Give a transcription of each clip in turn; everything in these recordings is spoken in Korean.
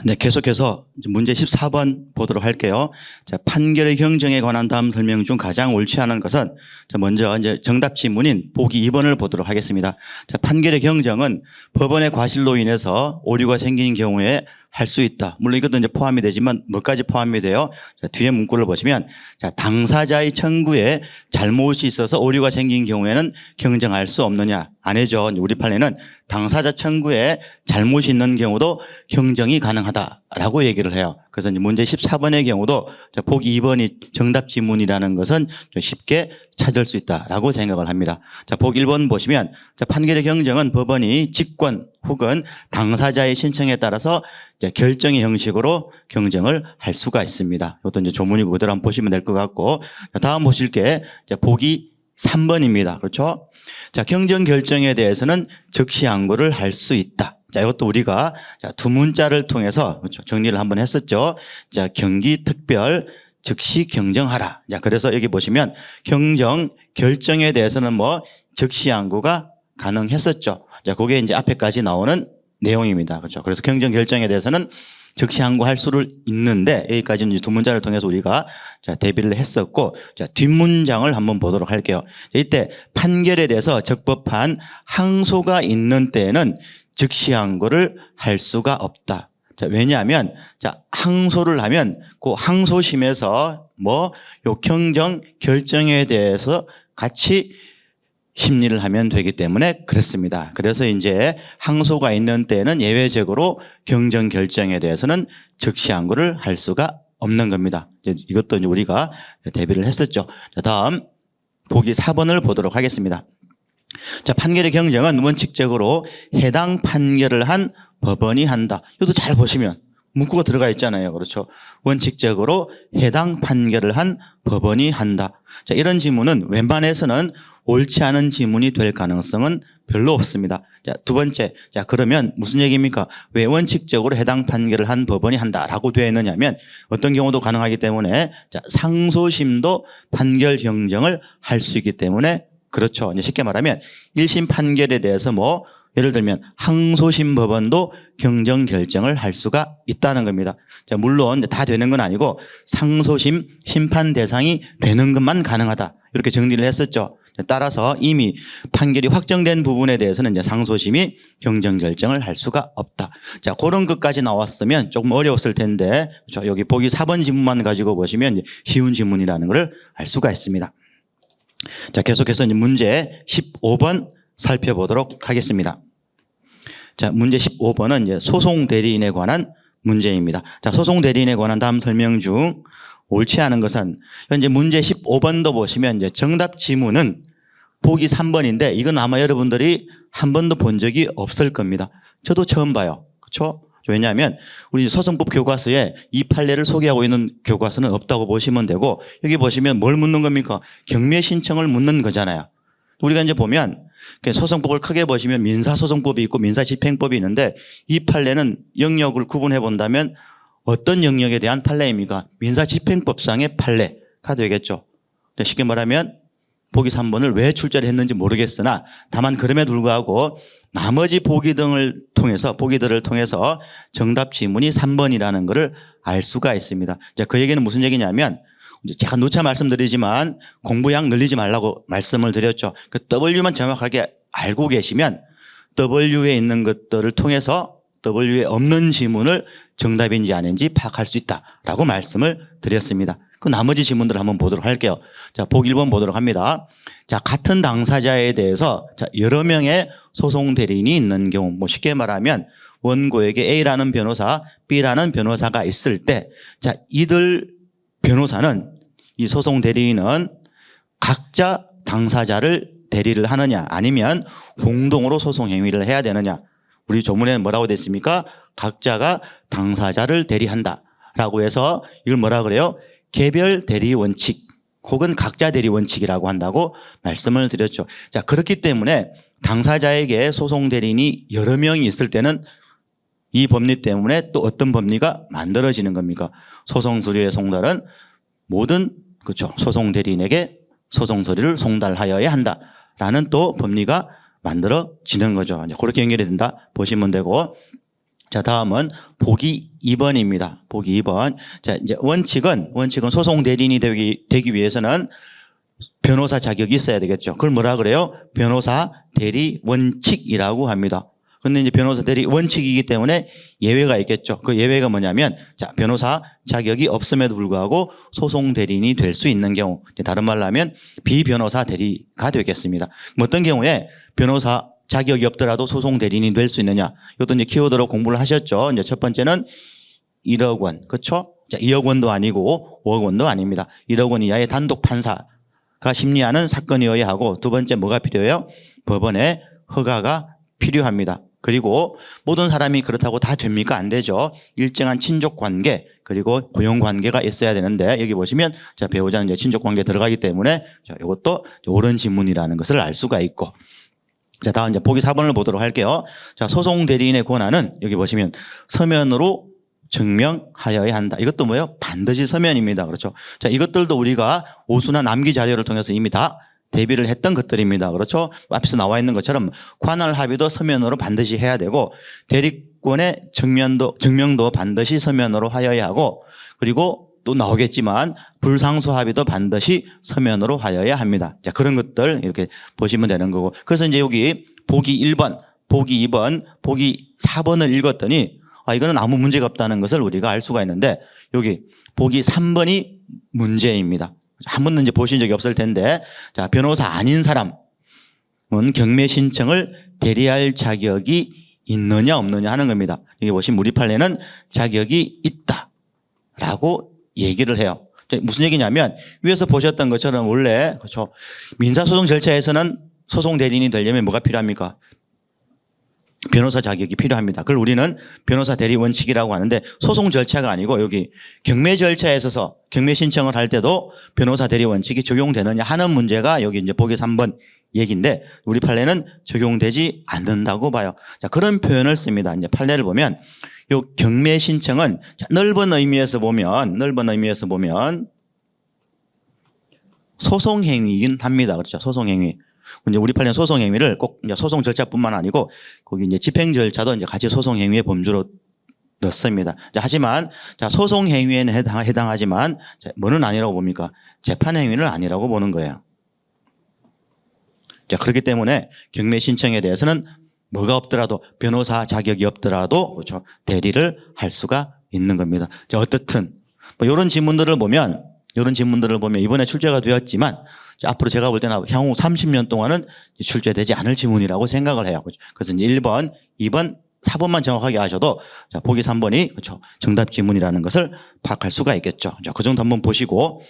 네, 계속해서 이제 문제 14번 보도록 할게요. 자, 판결의 경정에 관한 다음 설명 중 가장 옳지 않은 것은 먼저 이제 정답 지문인 보기 2번을 보도록 하겠습니다. 자, 판결의 경정은 법원의 과실로 인해서 오류가 생긴 경우에 할 수 있다. 물론 이것도 이제 포함이 되지만 뭐까지 포함이 돼요? 자, 뒤에 문구를 보시면 자, 당사자의 청구에 잘못이 있어서 오류가 생긴 경우에는 경정할 수 없느냐? 아니죠. 우리 판례는 당사자 청구에 잘못이 있는 경우도 경정이 가능하다라고 얘기를 해요. 그래서 이제 문제 14번의 경우도 보기 2번이 정답 지문이라는 것은 좀 쉽게 찾을 수 있다라고 생각을 합니다. 자, 보기 1번 보시면 자, 판결의 경정은 법원이 직권 혹은 당사자의 신청에 따라서 이제 결정의 형식으로 경정을 할 수가 있습니다. 이것도 이제 조문이고 그대로 한번 보시면 될 것 같고, 자, 다음 보실 게 보기 3번입니다. 그렇죠? 자, 경정 결정에 대해서는 즉시 항고를 할 수 있다. 자, 이것도 우리가 두 문자를 통해서 그렇죠? 정리를 한번 했었죠. 자, 경기 특별 즉시 경정하라. 자, 그래서 여기 보시면 경정 결정에 대해서는 뭐 즉시 항고가 가능했었죠. 자, 그게 이제 앞에까지 나오는 내용입니다. 그렇죠? 그래서 경정 결정에 대해서는 즉시 항고할 수를 있는데 여기까지는 이제 두 문장을 통해서 우리가 대비를 했었고, 자, 뒷문장을 한번 보도록 할게요. 이때 판결에 대해서 적법한 항소가 있는 때에는 즉시 항고를 할 수가 없다. 자, 왜냐하면 항소를 하면 그 항소심에서 요 경정 결정에 대해서 같이 심리를 하면 되기 때문에 그렇습니다. 그래서 이제 항소가 있는 때는 예외적으로 경정 결정에 대해서는 즉시 항고를 할 수가 없는 겁니다. 이것도 이제 우리가 대비를 했었죠. 자, 다음 보기 4번을 보도록 하겠습니다. 자, 판결의 경정은 원칙적으로 해당 판결을 한 법원이 한다. 이것도 잘 보시면 문구가 들어가 있잖아요. 그렇죠? 원칙적으로 해당 판결을 한 법원이 한다. 자, 이런 지문은 웬만해서는 옳지 않은 지문이 될 가능성은 별로 없습니다. 자, 두 번째. 자, 그러면 무슨 얘기입니까? 왜 원칙적으로 해당 판결을 한 법원이 한다라고 되어 있느냐면 어떤 경우도 가능하기 때문에 자, 상소심도 판결 경정을 할 수 있기 때문에 그렇죠. 이제 쉽게 말하면 1심 판결에 대해서 예를 들면 항소심 법원도 경정 결정을 할 수가 있다는 겁니다. 자, 물론 다 되는 건 아니고 상소심 심판 대상이 되는 것만 가능하다. 이렇게 정리를 했었죠. 따라서 이미 판결이 확정된 부분에 대해서는 이제 상소심이 경정 결정을 할 수가 없다. 자, 그런 것까지 나왔으면 조금 어려웠을 텐데, 그렇죠? 여기 보기 4번 지문만 가지고 보시면 이제 쉬운 지문이라는 걸 알 수가 있습니다. 자, 계속해서 이제 문제 15번 살펴보도록 하겠습니다. 자, 문제 15번은 이제 소송 대리인에 관한 문제입니다. 자, 소송 대리인에 관한 다음 설명 중 옳지 않은 것은 현재 문제 15번도 보시면 이제 정답 지문은 보기 3번인데 이건 아마 여러분들이 한 번도 본 적이 없을 겁니다. 저도 처음 봐요. 그렇죠? 왜냐하면 우리 소송법 교과서에 이 판례를 소개하고 있는 교과서는 없다고 보시면 되고, 여기 보시면 뭘 묻는 겁니까? 경매 신청을 묻는 거잖아요. 우리가 이제 보면 소송법을 크게 보시면 민사소송법이 있고 민사집행법이 있는데 이 판례는 영역을 구분해 본다면 어떤 영역에 대한 판례입니까? 민사집행법상의 판례가 되겠죠. 쉽게 말하면 보기 3번을 왜 출제를 했는지 모르겠으나 다만 그럼에도 불구하고 나머지 보기들을 통해서 정답 지문이 3번이라는 것을 알 수가 있습니다. 그 얘기는 무슨 얘기냐면 제가 누차 말씀드리지만 공부량 늘리지 말라고 말씀을 드렸죠. 그 W만 정확하게 알고 계시면 W에 있는 것들을 통해서 W에 없는 지문을 정답인지 아닌지 파악할 수 있다라고 말씀을 드렸습니다. 그 나머지 지문들을 한번 보도록 할게요. 자, 보기 1번 보도록 합니다. 자, 같은 당사자에 대해서 여러 명의 소송 대리인이 있는 경우, 쉽게 말하면 원고에게 A라는 변호사, B라는 변호사가 있을 때, 자, 이들 변호사는 이 소송 대리인은 각자 당사자를 대리를 하느냐 아니면 공동으로 소송 행위를 해야 되느냐. 우리 조문에는 뭐라고 됐습니까? 각자가 당사자를 대리한다라고 해서 이걸 뭐라 그래요? 개별 대리 원칙 혹은 각자 대리 원칙이라고 한다고 말씀을 드렸죠. 자, 그렇기 때문에 당사자에게 소송 대리인이 여러 명이 있을 때는 이 법리 때문에 또 어떤 법리가 만들어지는 겁니까? 소송 서류의 송달은 모든 그렇죠. 소송 대리인에게 소송 서류를 송달하여야 한다라는 또 법리가 만들어지는 거죠. 이제 그렇게 연결이 된다 보시면 되고, 자, 다음은 보기 2번입니다. 보기 2번. 자, 이제 원칙은 소송 대리인이 되기 위해서는 변호사 자격이 있어야 되겠죠. 그걸 뭐라 그래요? 변호사 대리 원칙이라고 합니다. 근데 이제 변호사 대리 원칙이기 때문에 예외가 있겠죠. 그 예외가 뭐냐면, 자, 변호사 자격이 없음에도 불구하고 소송 대리인이 될 수 있는 경우, 다른 말로 하면 비변호사 대리가 되겠습니다. 어떤 경우에 변호사 자격이 없더라도 소송 대리인이 될 수 있느냐? 이것도 이제 키워드로 공부를 하셨죠. 이제 첫 번째는 1억 원, 그렇죠? 자, 2억 원도 아니고 5억 원도 아닙니다. 1억 원 이하의 단독 판사가 심리하는 사건이어야 하고, 두 번째 뭐가 필요해요? 법원의 허가가 필요합니다. 그리고 모든 사람이 그렇다고 다 됩니까? 안 되죠. 일정한 친족 관계 그리고 고용 관계가 있어야 되는데, 여기 보시면 자, 배우자는 이제 친족 관계 들어가기 때문에 자, 이것도 옳은 지문이라는 것을 알 수가 있고. 자, 다음 이제 보기 4번을 보도록 할게요. 자, 소송 대리인의 권한은 여기 보시면 서면으로 증명하여야 한다. 이것도 뭐예요? 반드시 서면입니다. 그렇죠? 자, 이것들도 우리가 오수나 남기 자료를 통해서 이미 다 대비를 했던 것들입니다. 그렇죠? 앞에서 나와 있는 것처럼 관할 합의도 서면으로 반드시 해야 되고, 대리권의 증명도 반드시 서면으로 하여야 하고, 그리고 또 나오겠지만 불상소 합의도 반드시 서면으로 하여야 합니다. 자, 그런 것들 이렇게 보시면 되는 거고. 그래서 이제 여기 보기 1번, 보기 2번, 보기 4번을 읽었더니 이거는 아무 문제가 없다는 것을 우리가 알 수가 있는데, 여기 보기 3번이 문제입니다. 한 번도 이제 보신 적이 없을 텐데, 자, 변호사 아닌 사람은 경매 신청을 대리할 자격이 있느냐 없느냐 하는 겁니다. 여기 보시면 우리 판례는 자격이 있다라고 얘기를 해요. 무슨 얘기냐면, 위에서 보셨던 것처럼 원래 그렇죠, 민사소송 절차에서는 소송 대리인이 되려면 뭐가 필요합니까? 변호사 자격이 필요합니다. 그걸 우리는 변호사 대리 원칙이라고 하는데, 소송 절차가 아니고 여기 경매 절차에 있어서 경매 신청을 할 때도 변호사 대리 원칙이 적용되느냐 하는 문제가 여기 이제 보기 3번 얘기인데, 우리 판례는 적용되지 않는다고 봐요. 자, 그런 표현을 씁니다. 이제 판례를 보면 요 경매 신청은 넓은 의미에서 보면 소송 행위이긴 합니다. 그렇죠? 소송 행위. 이제 우리 판례는 소송 행위를 꼭 이제 소송 절차뿐만 아니고 거기 이제 집행 절차도 이제 같이 소송 행위의 범주로 넣습니다. 자, 하지만 자, 소송 행위에는 해당하지만 자, 뭐는 아니라고 봅니까? 재판 행위는 아니라고 보는 거예요. 자, 그렇기 때문에 경매 신청에 대해서는 뭐가 없더라도, 변호사 자격이 없더라도 그렇죠, 대리를 할 수가 있는 겁니다. 자, 어떻든 뭐 이런 질문들을 보면 이번에 출제가 되었지만 앞으로 제가 볼 때는 향후 30년 동안은 출제되지 않을 지문이라고 생각을 해요. 그래서 이제 1번, 2번, 4번만 정확하게 하셔도 자, 보기 3번이 그렇죠, 정답 지문이라는 것을 파악할 수가 있겠죠. 자, 그 정도 한번 보시고,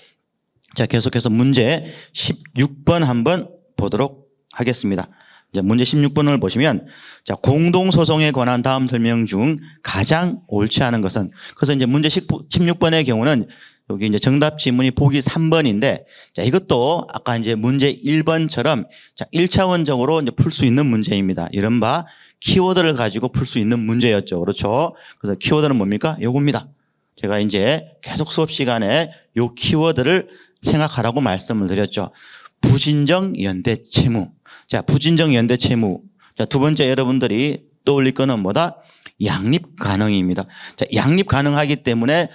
자, 계속해서 문제 16번 한번 보도록 하겠습니다. 이제 문제 16번을 보시면, 자, 공동소송에 관한 다음 설명 중 가장 옳지 않은 것은, 그래서 이제 문제 16번의 경우는 여기 이제 정답 지문이 보기 3번인데, 자, 이것도 아까 이제 문제 1번처럼 자, 1차원적으로 이제 풀 수 있는 문제입니다. 이른바 키워드를 가지고 풀 수 있는 문제였죠. 그렇죠? 그래서 키워드는 뭡니까? 요겁니다. 제가 이제 계속 수업 시간에 요 키워드를 생각하라고 말씀을 드렸죠. 부진정 연대 채무. 자, 부진정 연대 채무. 자, 두 번째 여러분들이 떠올릴 거는 뭐다? 양립 가능입니다. 자, 양립 가능하기 때문에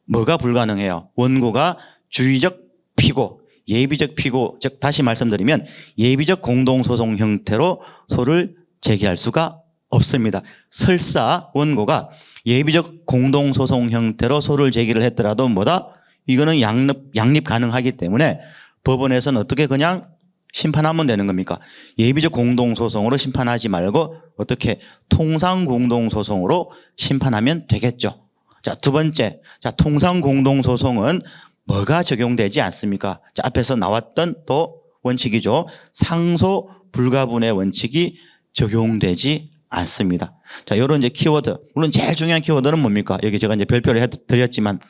뭐가 불가능해요? 원고가 주의적 피고, 예비적 피고, 즉 다시 말씀드리면 예비적 공동소송 형태로 소를 제기할 수가 없습니다. 설사 원고가 예비적 공동소송 형태로 소를 제기를 했더라도 뭐다? 이거는 양립 가능하기 때문에 법원에서는 어떻게 그냥 심판하면 되는 겁니까? 예비적 공동소송으로 심판하지 말고 어떻게 통상공동소송으로 심판하면 되겠죠. 자, 두 번째. 자, 통상공동소송은 뭐가 적용되지 않습니까? 자, 앞에서 나왔던 또 원칙이죠. 상소 불가분의 원칙이 적용되지 않습니다. 자, 이런 이제 키워드. 물론 제일 중요한 키워드는 뭡니까? 여기 제가 이제 별표를 해드렸지만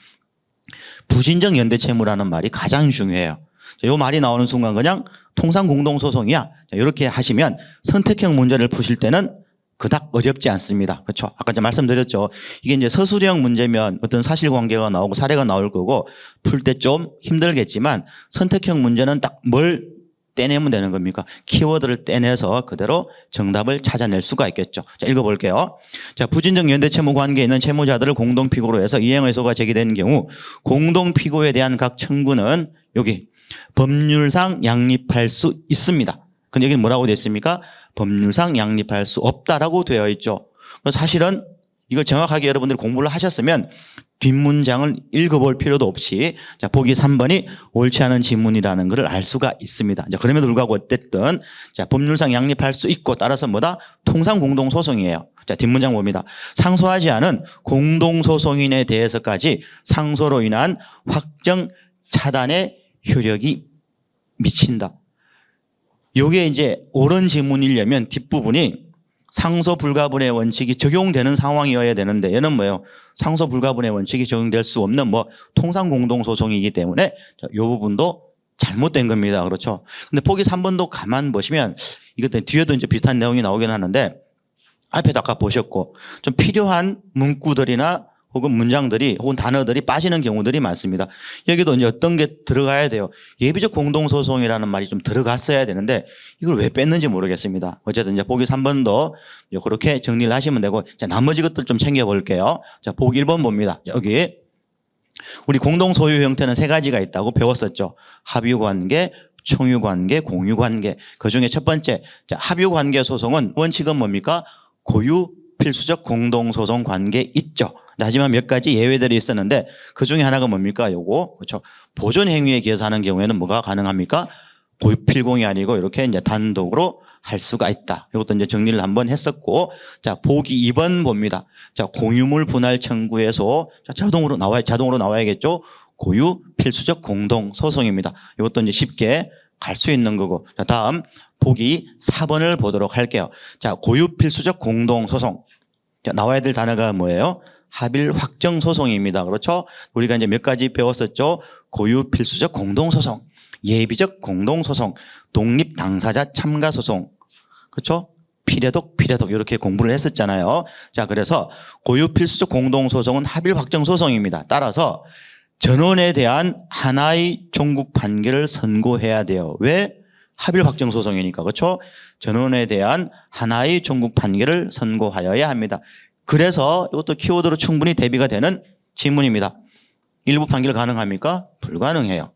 부진정 연대 채무라는 말이 가장 중요해요. 자, 이 말이 나오는 순간 그냥 통상공동소송이야. 자, 이렇게 하시면 선택형 문제를 푸실 때는 그닥 어렵지 않습니다. 그렇죠? 아까 이제 말씀드렸죠. 이게 이제 서술형 문제면 어떤 사실관계가 나오고 사례가 나올 거고 풀 때 좀 힘들겠지만 선택형 문제는 딱 뭘 떼내면 되는 겁니까? 키워드를 떼내서 그대로 정답을 찾아낼 수가 있겠죠. 자, 읽어볼게요. 자, 부진적 연대 채무 관계에 있는 채무자들을 공동피고로 해서 이행의소가 제기된 경우 공동피고에 대한 각 청구는 여기 법률상 양립할 수 있습니다. 근데 여기 뭐라고 되어 있습니까? 법률상 양립할 수 없다라고 되어 있죠. 사실은 이걸 정확하게 여러분들이 공부를 하셨으면 뒷문장을 읽어볼 필요도 없이 자, 보기 3번이 옳지 않은 지문이라는 것을 알 수가 있습니다. 자, 그럼에도 불구하고 어쨌든 자, 법률상 양립할 수 있고 따라서 뭐다? 통상 공동소송이에요. 자, 뒷문장 봅니다. 상소하지 않은 공동소송인에 대해서까지 상소로 인한 확정 차단의 효력이 미친다. 요게 이제 옳은 지문이려면 뒷부분이 상소 불가분의 원칙이 적용되는 상황이어야 되는데 얘는 뭐예요? 상소 불가분의 원칙이 적용될 수 없는 뭐 통상 공동소송이기 때문에 이 부분도 잘못된 겁니다. 그렇죠? 근데 보기 3번도 가만 보시면 이것 뒤에도 이제 비슷한 내용이 나오긴 하는데 앞에도 아까 보셨고 좀 필요한 문구들이나 혹은 문장들이 혹은 단어들이 빠지는 경우들이 많습니다. 여기도 이제 어떤 게 들어가야 돼요. 예비적 공동소송이라는 말이 좀 들어갔어야 되는데 이걸 왜 뺐는지 모르겠습니다. 어쨌든 이제 보기 3번도 그렇게 정리를 하시면 되고 자, 나머지 것들 좀 챙겨볼게요. 자, 보기 1번 봅니다. 여기 우리 공동소유 형태는 세 가지가 있다고 배웠었죠. 합유관계, 총유관계, 공유관계. 그중에 첫 번째 자, 합유관계 소송은 원칙은 뭡니까? 고유 필수적 공동소송 관계 있죠. 하지만 몇 가지 예외들이 있었는데 그 중에 하나가 뭡니까? 요거 그렇죠. 보존 행위에 기해서 하는 경우에는 뭐가 가능합니까? 고유 필공이 아니고 이렇게 이제 단독으로 할 수가 있다. 이것도 이제 정리를 한번 했었고 자, 보기 2번 봅니다. 자, 공유물 분할 청구에서 자, 자동으로 나와야겠죠. 고유 필수적 공동 소송입니다. 이것도 이제 쉽게 갈 수 있는 거고. 자, 다음 보기 4번을 보도록 할게요. 자, 고유 필수적 공동 소송. 자, 나와야 될 단어가 뭐예요? 합일 확정 소송입니다. 그렇죠? 우리가 이제 몇 가지 배웠었죠. 고유 필수적 공동 소송, 예비적 공동 소송, 독립 당사자 참가 소송. 그렇죠? 피례독 이렇게 공부를 했었잖아요. 자, 그래서 고유 필수적 공동 소송은 합일 확정 소송입니다. 따라서 전원에 대한 하나의 종국 판결을 선고해야 돼요. 왜? 합일 확정 소송이니까. 그렇죠? 전원에 대한 하나의 종국 판결을 선고하여야 합니다. 그래서 이것도 키워드로 충분히 대비가 되는 지문입니다. 일부 판결 가능합니까? 불가능해요.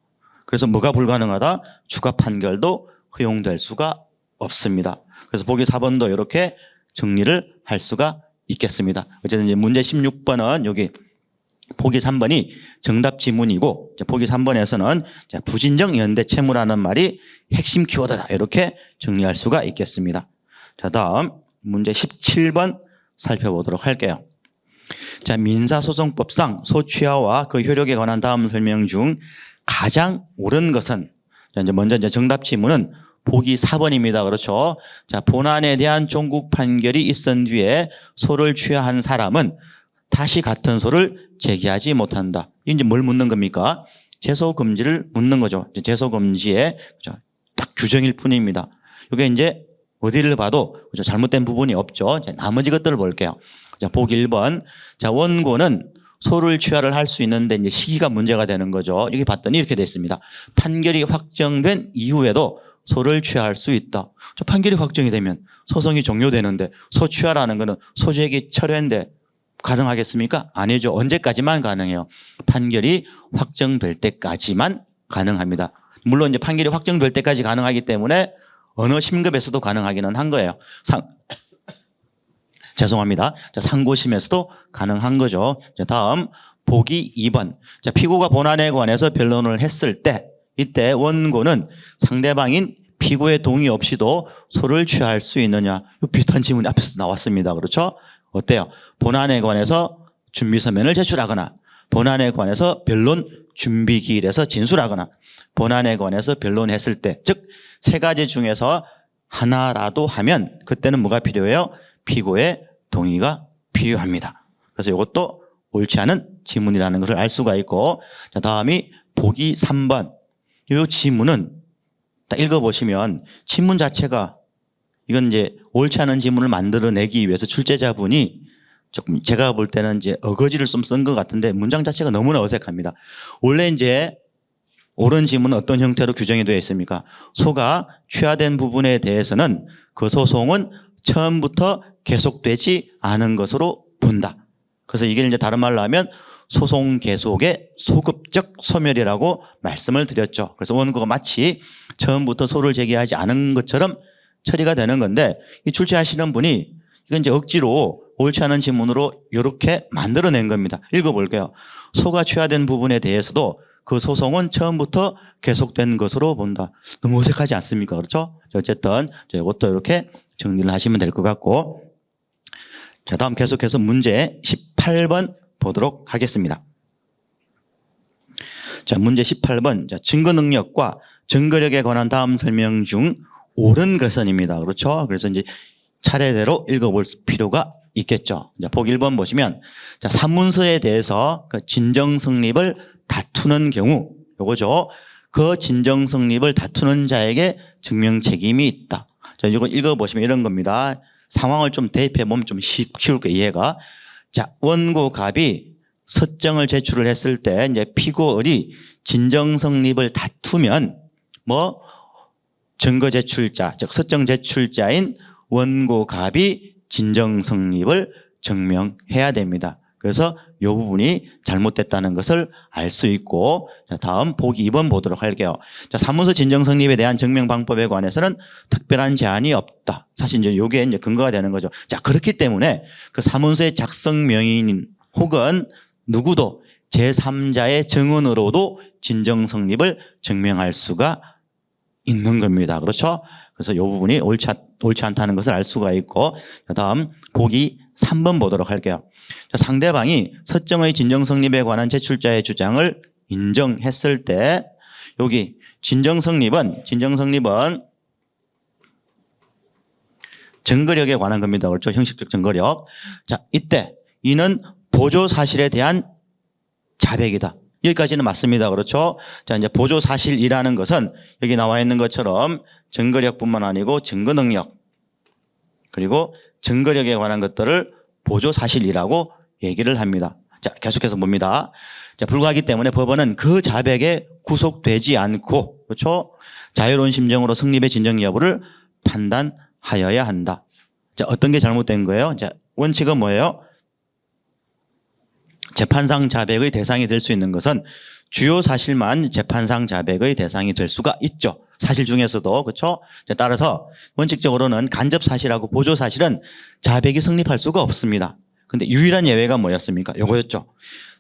그래서 뭐가 불가능하다? 추가 판결도 허용될 수가 없습니다. 그래서 보기 4번도 이렇게 정리를 할 수가 있겠습니다. 어쨌든 이제 문제 16번은 여기 보기 3번이 정답 지문이고 보기 3번에서는 부진적 연대 채무라는 말이 핵심 키워드다. 이렇게 정리할 수가 있겠습니다. 자, 다음 문제 17번 살펴보도록 할게요. 자, 민사소송법상 소취하와 그 효력에 관한 다음 설명 중 가장 옳은 것은 자, 먼저 정답 지문은 보기 4번입니다. 그렇죠? 자, 본안에 대한 종국 판결이 있은 뒤에 소를 취하한 사람은 다시 같은 소를 제기하지 못한다. 이제 뭘 묻는 겁니까? 제소 금지를 묻는 거죠. 제소 금지의 딱 규정일 뿐입니다. 이게 이제 어디를 봐도 잘못된 부분이 없죠. 나머지 것들을 볼게요. 자, 보기 1번. 자, 원고는 소를 취하를 할 수 있는데 이제 시기가 문제가 되는 거죠. 여기 봤더니 이렇게 돼 있습니다. 판결이 확정된 이후에도 소를 취하할 수 있다. 판결이 확정이 되면 소송이 종료되는데 소 취하라는 거는 소재기 철회인데 가능하겠습니까? 아니죠. 언제까지만 가능해요? 판결이 확정될 때까지만 가능합니다. 물론 이제 판결이 확정될 때까지 가능하기 때문에 어느 심급에서도 가능하기는 한 거예요. 죄송합니다. 자, 상고심에서도 가능한 거죠. 자, 다음 보기 2번. 자, 피고가 본안에 관해서 변론을 했을 때 이때 원고는 상대방인 피고의 동의 없이도 소를 취할 수 있느냐. 비슷한 질문이 앞에서 나왔습니다. 그렇죠? 어때요? 본안에 관해서 준비서면을 제출하거나 본안에 관해서 변론 준비기일에서 진술하거나 본안에 관해서 변론했을 때 즉 세 가지 중에서 하나라도 하면 그때는 뭐가 필요해요? 피고의 동의가 필요합니다. 그래서 이것도 옳지 않은 지문이라는 것을 알 수가 있고 자, 다음이 보기 3번. 이 지문은 딱 읽어보시면 지문 자체가 이건 이제 옳지 않은 지문을 만들어내기 위해서 출제자분이 조금 제가 볼 때는 이제 어거지를 좀 쓴 것 같은데 문장 자체가 너무나 어색합니다. 원래 이제 옳은 지문은 어떤 형태로 규정이 되어 있습니까? 소가 취하된 부분에 대해서는 그 소송은 처음부터 계속되지 않은 것으로 본다. 그래서 이게 이제 다른 말로 하면 소송 계속의 소급적 소멸이라고 말씀을 드렸죠. 그래서 원고가 마치 처음부터 소를 제기하지 않은 것처럼 처리가 되는 건데, 이 출제하시는 분이 이건 이제 억지로 옳지 않은 지문으로 이렇게 만들어낸 겁니다. 읽어볼게요. 소가 취하된 부분에 대해서도 그 소송은 처음부터 계속된 것으로 본다. 너무 어색하지 않습니까? 그렇죠? 어쨌든 이것도 이렇게 정리를 하시면 될 것 같고, 자, 다음 계속해서 문제 18번 보도록 하겠습니다. 자, 문제 18번. 자, 증거 능력과 증거력에 관한 다음 설명 중 옳은 것은입니다. 그렇죠? 그래서 이제 차례대로 읽어볼 필요가 있겠죠. 자, 보기 1번 보시면, 자, 산문서에 대해서 그 진정 성립을 다투는 경우, 요거죠. 그 진정 성립을 다투는 자에게 증명 책임이 있다. 자, 이거 읽어보시면 이런 겁니다. 상황을 좀 대입해 보면 좀 쉬울 거예요, 이해가. 자, 원고 갑이 서정을 제출을 했을 때 이제 피고을이 진정 성립을 다투면 뭐 증거 제출자, 즉 서정 제출자인 원고 갑이 진정 성립을 증명해야 됩니다. 그래서 이 부분이 잘못됐다는 것을 알 수 있고, 자, 다음 보기 2번 보도록 할게요. 자, 사문서 진정 성립에 대한 증명 방법에 관해서는 특별한 제한이 없다. 사실 이제 요게 이제 근거가 되는 거죠. 자, 그렇기 때문에 그 사문서의 작성 명의인 혹은 누구도 제3자의 증언으로도 진정 성립을 증명할 수가 있는 겁니다. 그렇죠? 그래서 이 부분이 옳지 않다는 것을 알 수가 있고, 다음 보기 3번 보도록 할게요. 상대방이 서정의 진정 성립에 관한 제출자의 주장을 인정했을 때, 여기 진정 성립은 증거력에 관한 겁니다. 그렇죠? 형식적 증거력. 자, 이때 이는 보조 사실에 대한 자백이다. 여기까지는 맞습니다. 그렇죠? 자, 이제 보조 사실이라는 것은 여기 나와 있는 것처럼 증거력뿐만 아니고 증거 능력, 그리고 증거력에 관한 것들을 보조 사실이라고 얘기를 합니다. 자, 계속해서 봅니다. 자, 불구하기 때문에 법원은 그 자백에 구속되지 않고, 그렇죠? 자유로운 심정으로 성립의 진정 여부를 판단하여야 한다. 자, 어떤 게 잘못된 거예요? 자, 원칙은 뭐예요? 재판상 자백의 대상이 될 수 있는 것은 주요 사실만 재판상 자백의 대상이 될 수가 있죠. 사실 중에서도. 그렇죠? 따라서 원칙적으로는 간접 사실하고 보조 사실은 자백이 성립할 수가 없습니다. 근데 유일한 예외가 뭐였습니까? 요거였죠.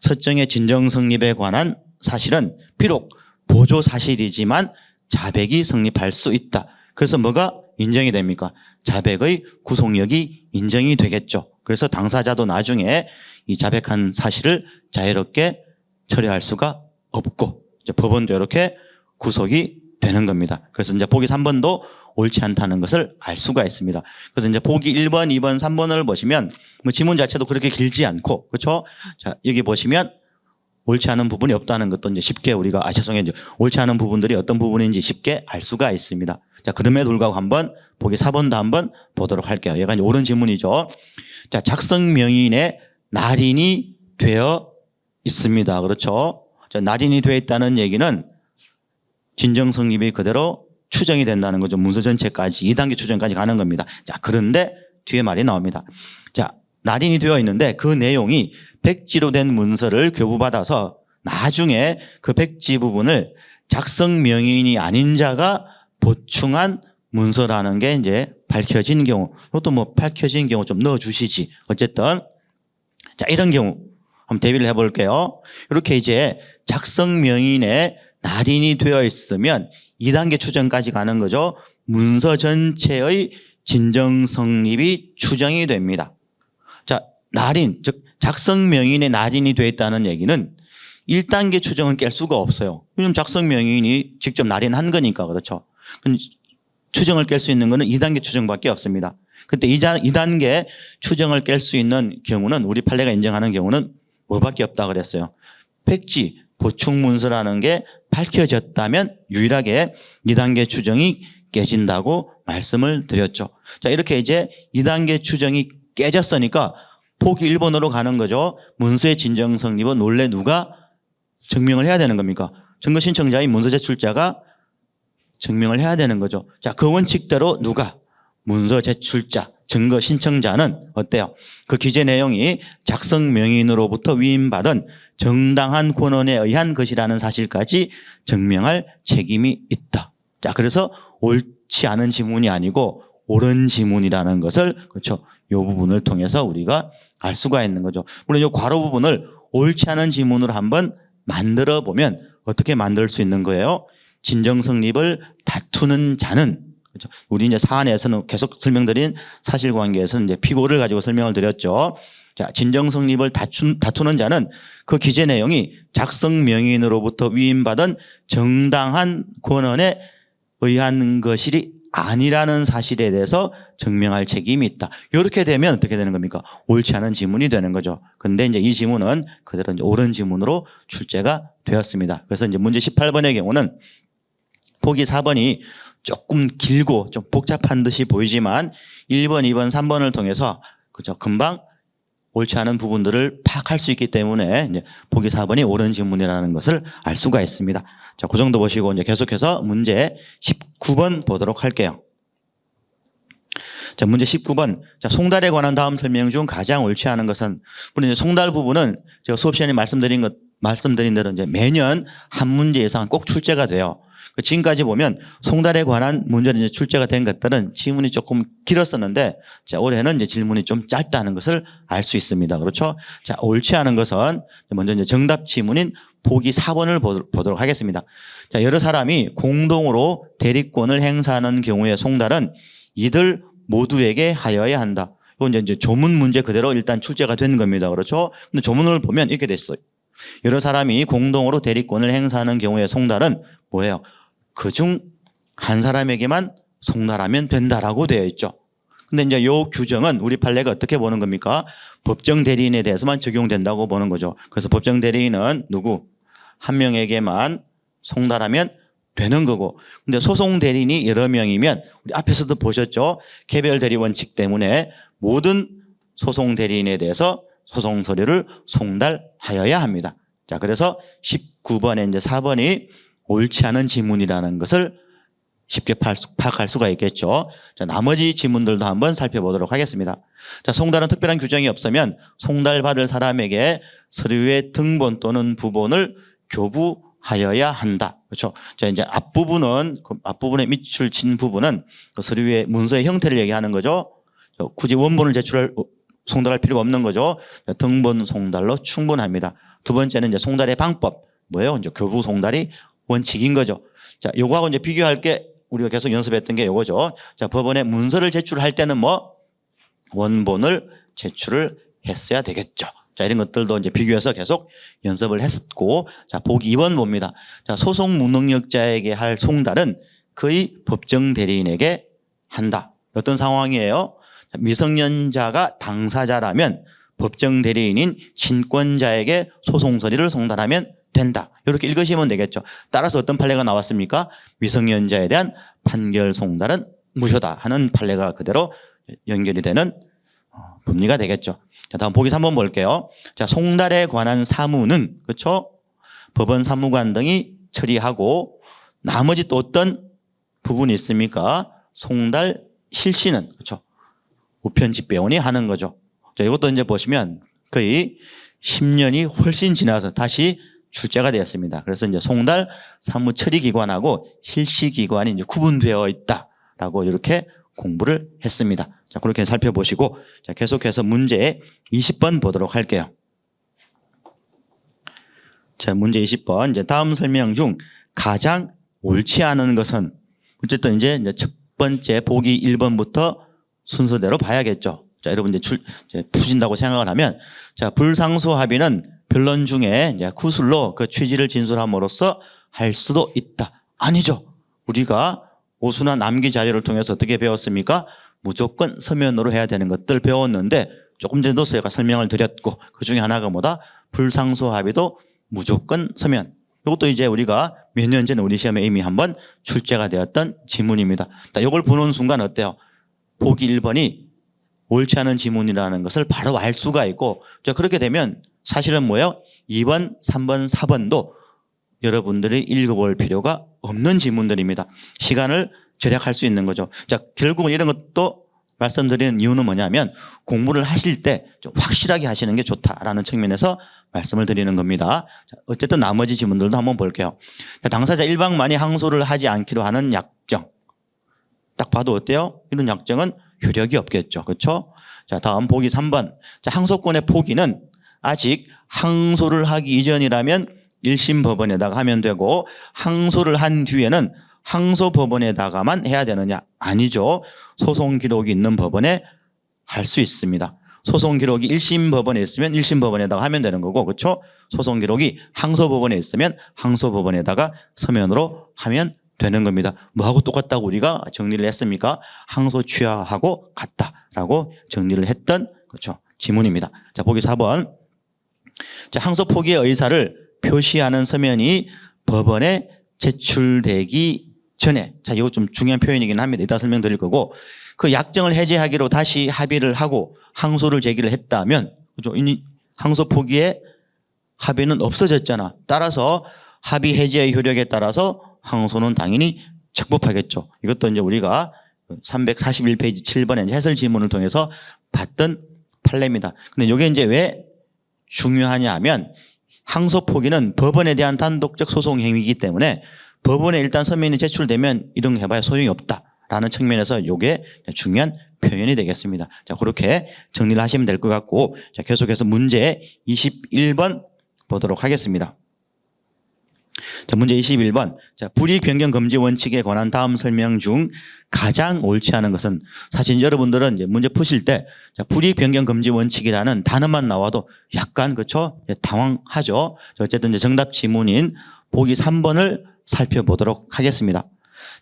서정의 진정 성립에 관한 사실은 비록 보조 사실이지만 자백이 성립할 수 있다. 그래서 뭐가 인정이 됩니까? 자백의 구속력이 인정이 되겠죠. 그래서 당사자도 나중에 이 자백한 사실을 자유롭게 처리할 수가 없고, 이제 법원도 이렇게 구속이 되는 겁니다. 그래서 이제 보기 3번도 옳지 않다는 것을 알 수가 있습니다. 그래서 이제 보기 1번, 2번, 3번을 보시면 뭐 지문 자체도 그렇게 길지 않고, 그렇죠? 자, 여기 보시면 옳지 않은 부분이 없다는 것도 이제 쉽게 우리가, 죄송해요. 옳지 않은 부분들이 어떤 부분인지 쉽게 알 수가 있습니다. 자, 그럼에도 불구하고 한번 보기 4번도 한번 보도록 할게요. 얘가 이제 옳은 질문이죠. 자, 작성 명의인의 날인이 되어 있습니다. 그렇죠? 자, 날인이 되어 있다는 얘기는 진정 성립이 그대로 추정이 된다는 거죠. 문서 전체까지 2단계 추정까지 가는 겁니다. 자, 그런데 뒤에 말이 나옵니다. 자, 날인이 되어 있는데 그 내용이 백지로 된 문서를 교부받아서 나중에 그 백지 부분을 작성 명의인이 아닌 자가 보충한 문서라는 게 이제 밝혀진 경우, 그것도 뭐 밝혀진 경우 좀 넣어주시지. 어쨌든 자, 이런 경우 한번 대비를 해볼게요. 이렇게 이제 작성 명의인의 날인이 되어 있으면 2단계 추정까지 가는 거죠. 문서 전체의 진정 성립이 추정이 됩니다. 자, 날인, 즉 작성 명의인의 날인이 되어 있다는 얘기는 1단계 추정은 깰 수가 없어요. 왜냐하면 작성 명의인이 직접 날인한 거니까. 그렇죠. 추정을 깰 수 있는 거는 2단계 추정밖에 없습니다. 그때 2단계 추정을 깰 수 있는 경우는, 우리 판례가 인정하는 경우는 뭐밖에 없다 그랬어요. 백지, 보충 문서라는 게 밝혀졌다면 유일하게 2단계 추정이 깨진다고 말씀을 드렸죠. 자, 이렇게 이제 2단계 추정이 깨졌으니까 보기 1번으로 가는 거죠. 문서의 진정 성립은 원래 누가 증명을 해야 되는 겁니까? 증거 신청자인 문서 제출자가 증명을 해야 되는 거죠. 자, 그 원칙대로 누가? 문서 제출자, 증거 신청자는 어때요? 그 기재 내용이 작성 명의인으로부터 위임받은 정당한 권한에 의한 것이라는 사실까지 증명할 책임이 있다. 자, 그래서 옳지 않은 지문이 아니고 옳은 지문이라는 것을, 그렇죠, 이 부분을 통해서 우리가 알 수가 있는 거죠. 물론 이 괄호 부분을 옳지 않은 지문으로 한번 만들어 보면 어떻게 만들 수 있는 거예요? 진정 성립을 다투는 자는, 그렇죠, 우리 이제 사안에서는 계속 설명드린 사실관계에서는 이제 피고를 가지고 설명을 드렸죠. 자, 진정 성립을 다투는 자는 그 기재 내용이 작성 명의인으로부터 위임받은 정당한 권한에 의한 것이 아니라는 사실에 대해서 증명할 책임이 있다. 이렇게 되면 어떻게 되는 겁니까? 옳지 않은 지문이 되는 거죠. 근데 이제 이 지문은 그대로 이제 옳은 지문으로 출제가 되었습니다. 그래서 이제 문제 18번의 경우는 보기 4번이 조금 길고 좀 복잡한 듯이 보이지만 1번, 2번, 3번을 통해서, 그죠, 금방 옳지 않은 부분들을 파악할 수 있기 때문에 이제 보기 4번이 옳은 지문이라는 것을 알 수가 있습니다. 자, 그 정도 보시고 이제 계속해서 문제 19번 보도록 할게요. 자, 문제 19번. 자, 송달에 관한 다음 설명 중 가장 옳지 않은 것은, 물론 이제 송달 부분은 제가 수업 시간에 말씀드린 대로 이제 매년 한 문제 이상 꼭 출제가 돼요. 지금까지 보면 송달에 관한 문제는 이제 출제가 된 것들은 지문이 조금 길었었는데, 자, 올해는 이제 질문이 좀 짧다는 것을 알 수 있습니다. 그렇죠? 자, 옳지 않은 것은 먼저 이제 정답 지문인 보기 4번을 보도록 하겠습니다. 자, 여러 사람이 공동으로 대리권을 행사하는 경우에 송달은 이들 모두에게 하여야 한다. 이건 이제 조문 문제 그대로 일단 출제가 된 겁니다. 그렇죠? 근데 조문을 보면 이렇게 됐어요. 여러 사람이 공동으로 대리권을 행사하는 경우에 송달은 뭐예요? 그중 한 사람에게만 송달하면 된다라고 되어 있죠. 근데 이제 이 규정은 우리 판례가 어떻게 보는 겁니까? 법정 대리인에 대해서만 적용된다고 보는 거죠. 그래서 법정 대리인은 누구? 한 명에게만 송달하면 되는 거고. 근데 소송 대리인이 여러 명이면 우리 앞에서도 보셨죠? 개별 대리 원칙 때문에 모든 소송 대리인에 대해서 소송 서류를 송달하여야 합니다. 자, 그래서 19번에 이제 4번이 옳지 않은 지문이라는 것을 쉽게 파악할 수가 있겠죠. 자, 나머지 지문들도 한번 살펴보도록 하겠습니다. 자, 송달은 특별한 규정이 없으면 송달받을 사람에게 서류의 등본 또는 부본을 교부하여야 한다. 그렇죠. 자, 이제 앞부분에 밑줄 친 부분은 그 서류의 문서의 형태를 얘기하는 거죠. 굳이 원본을 송달할 필요가 없는 거죠. 등본 송달로 충분합니다. 두 번째는 이제 송달의 방법. 뭐예요? 이제 교부 송달이 원칙인 거죠. 자, 요거하고 이제 비교할 게 우리가 계속 연습했던 게 요거죠. 자, 법원에 문서를 제출할 때는 뭐 원본을 제출을 했어야 되겠죠. 자, 이런 것들도 이제 비교해서 계속 연습을 했었고, 자, 보기 2번 봅니다. 자, 소송 무능력자에게 할 송달은 그의 법정 대리인에게 한다. 어떤 상황이에요? 자, 미성년자가 당사자라면 법정 대리인인 친권자에게 소송 서류를 송달하면 된다. 이렇게 읽으시면 되겠죠. 따라서 어떤 판례가 나왔습니까? 미성년자에 대한 판결 송달은 무효다 하는 판례가 그대로 연결이 되는 법리가 되겠죠. 자, 다음 보기 3번 볼게요. 자, 송달에 관한 사무는, 그렇죠? 법원 사무관 등이 처리하고 나머지 또 어떤 부분이 있습니까? 송달 실시는, 그렇죠? 우편집배원이 하는 거죠. 자, 이것도 이제 보시면 거의 10년이 훨씬 지나서 다시 출제가 되었습니다. 그래서 이제 송달 사무 처리 기관하고 실시 기관이 이제 구분되어 있다라고 이렇게 공부를 했습니다. 자, 그렇게 살펴보시고, 자, 계속해서 문제 20번 보도록 할게요. 자, 문제 20번. 이제 다음 설명 중 가장 옳지 않은 것은, 어쨌든 이제 첫 번째 보기 1번부터 순서대로 봐야겠죠. 자, 여러분 이제 푸신다고 생각을 하면, 자, 불상소 합의는 변론 중에 이제 구술로 그 취지를 진술함으로써 할 수도 있다. 아니죠. 우리가 오수나 남기 자료를 통해서 어떻게 배웠습니까? 무조건 서면으로 해야 되는 것들 배웠는데, 조금 전에도 제가 설명을 드렸고, 그 중에 하나가 뭐다? 불상소 합의도 무조건 서면. 이것도 이제 우리가 몇 년 전에 우리 시험에 이미 한번 출제가 되었던 지문입니다. 이걸 보는 순간 어때요? 보기 1번이 옳지 않은 지문이라는 것을 바로 알 수가 있고, 그렇게 되면 사실은 뭐예요? 2번, 3번, 4번도 여러분들이 읽어볼 필요가 없는 지문들입니다. 시간을 절약할 수 있는 거죠. 자, 결국은 이런 것도 말씀드리는 이유는 뭐냐면 공부를 하실 때 좀 확실하게 하시는 게 좋다라는 측면에서 말씀을 드리는 겁니다. 자, 어쨌든 나머지 지문들도 한번 볼게요. 자, 당사자 일방만이 항소를 하지 않기로 하는 약정. 딱 봐도 어때요? 이런 약정은 효력이 없겠죠. 그렇죠? 자, 다음 보기 3번. 자, 항소권의 포기는 아직 항소를 하기 이전이라면 1심 법원에다가 하면 되고 항소를 한 뒤에는 항소 법원에다가만 해야 되느냐? 아니죠. 소송 기록이 있는 법원에 할 수 있습니다. 소송 기록이 1심 법원에 있으면 1심 법원에다가 하면 되는 거고, 그렇죠? 소송 기록이 항소 법원에 있으면 항소 법원에다가 서면으로 하면 되는 겁니다. 뭐하고 똑같다고 우리가 정리를 했습니까? 항소 취하하고 같다라고 정리를 했던, 그렇죠, 지문입니다. 자, 보기 4번. 자, 항소 포기의 의사를 표시하는 서면이 법원에 제출되기 전에, 자, 이거 좀 중요한 표현이긴 합니다. 이따 설명드릴 거고, 그 약정을 해제하기로 다시 합의를 하고 항소를 제기를 했다면, 그죠? 이 항소 포기의 합의는 없어졌잖아. 따라서 합의 해제의 효력에 따라서 항소는 당연히 적법하겠죠. 이것도 이제 우리가 341페이지 7번의 해설 지문을 통해서 봤던 판례입니다. 근데 이게 이제 왜 중요하냐 하면 항소 포기는 법원에 대한 단독적 소송 행위이기 때문에 법원에 일단 서면이 제출되면 이런 거 해봐야 소용이 없다라는 측면에서 이게 중요한 표현이 되겠습니다. 자, 그렇게 정리를 하시면 될 것 같고, 자, 계속해서 문제 21번 보도록 하겠습니다. 자, 문제 21번. 자, 불이익 변경 금지 원칙에 관한 다음 설명 중 가장 옳지 않은 것은, 사실 여러분들은 이제 문제 푸실 때 자, 불이익 변경 금지 원칙이라는 단어만 나와도 약간, 그렇죠, 당황하죠. 자, 어쨌든 이제 정답 지문인 보기 3번을 살펴보도록 하겠습니다.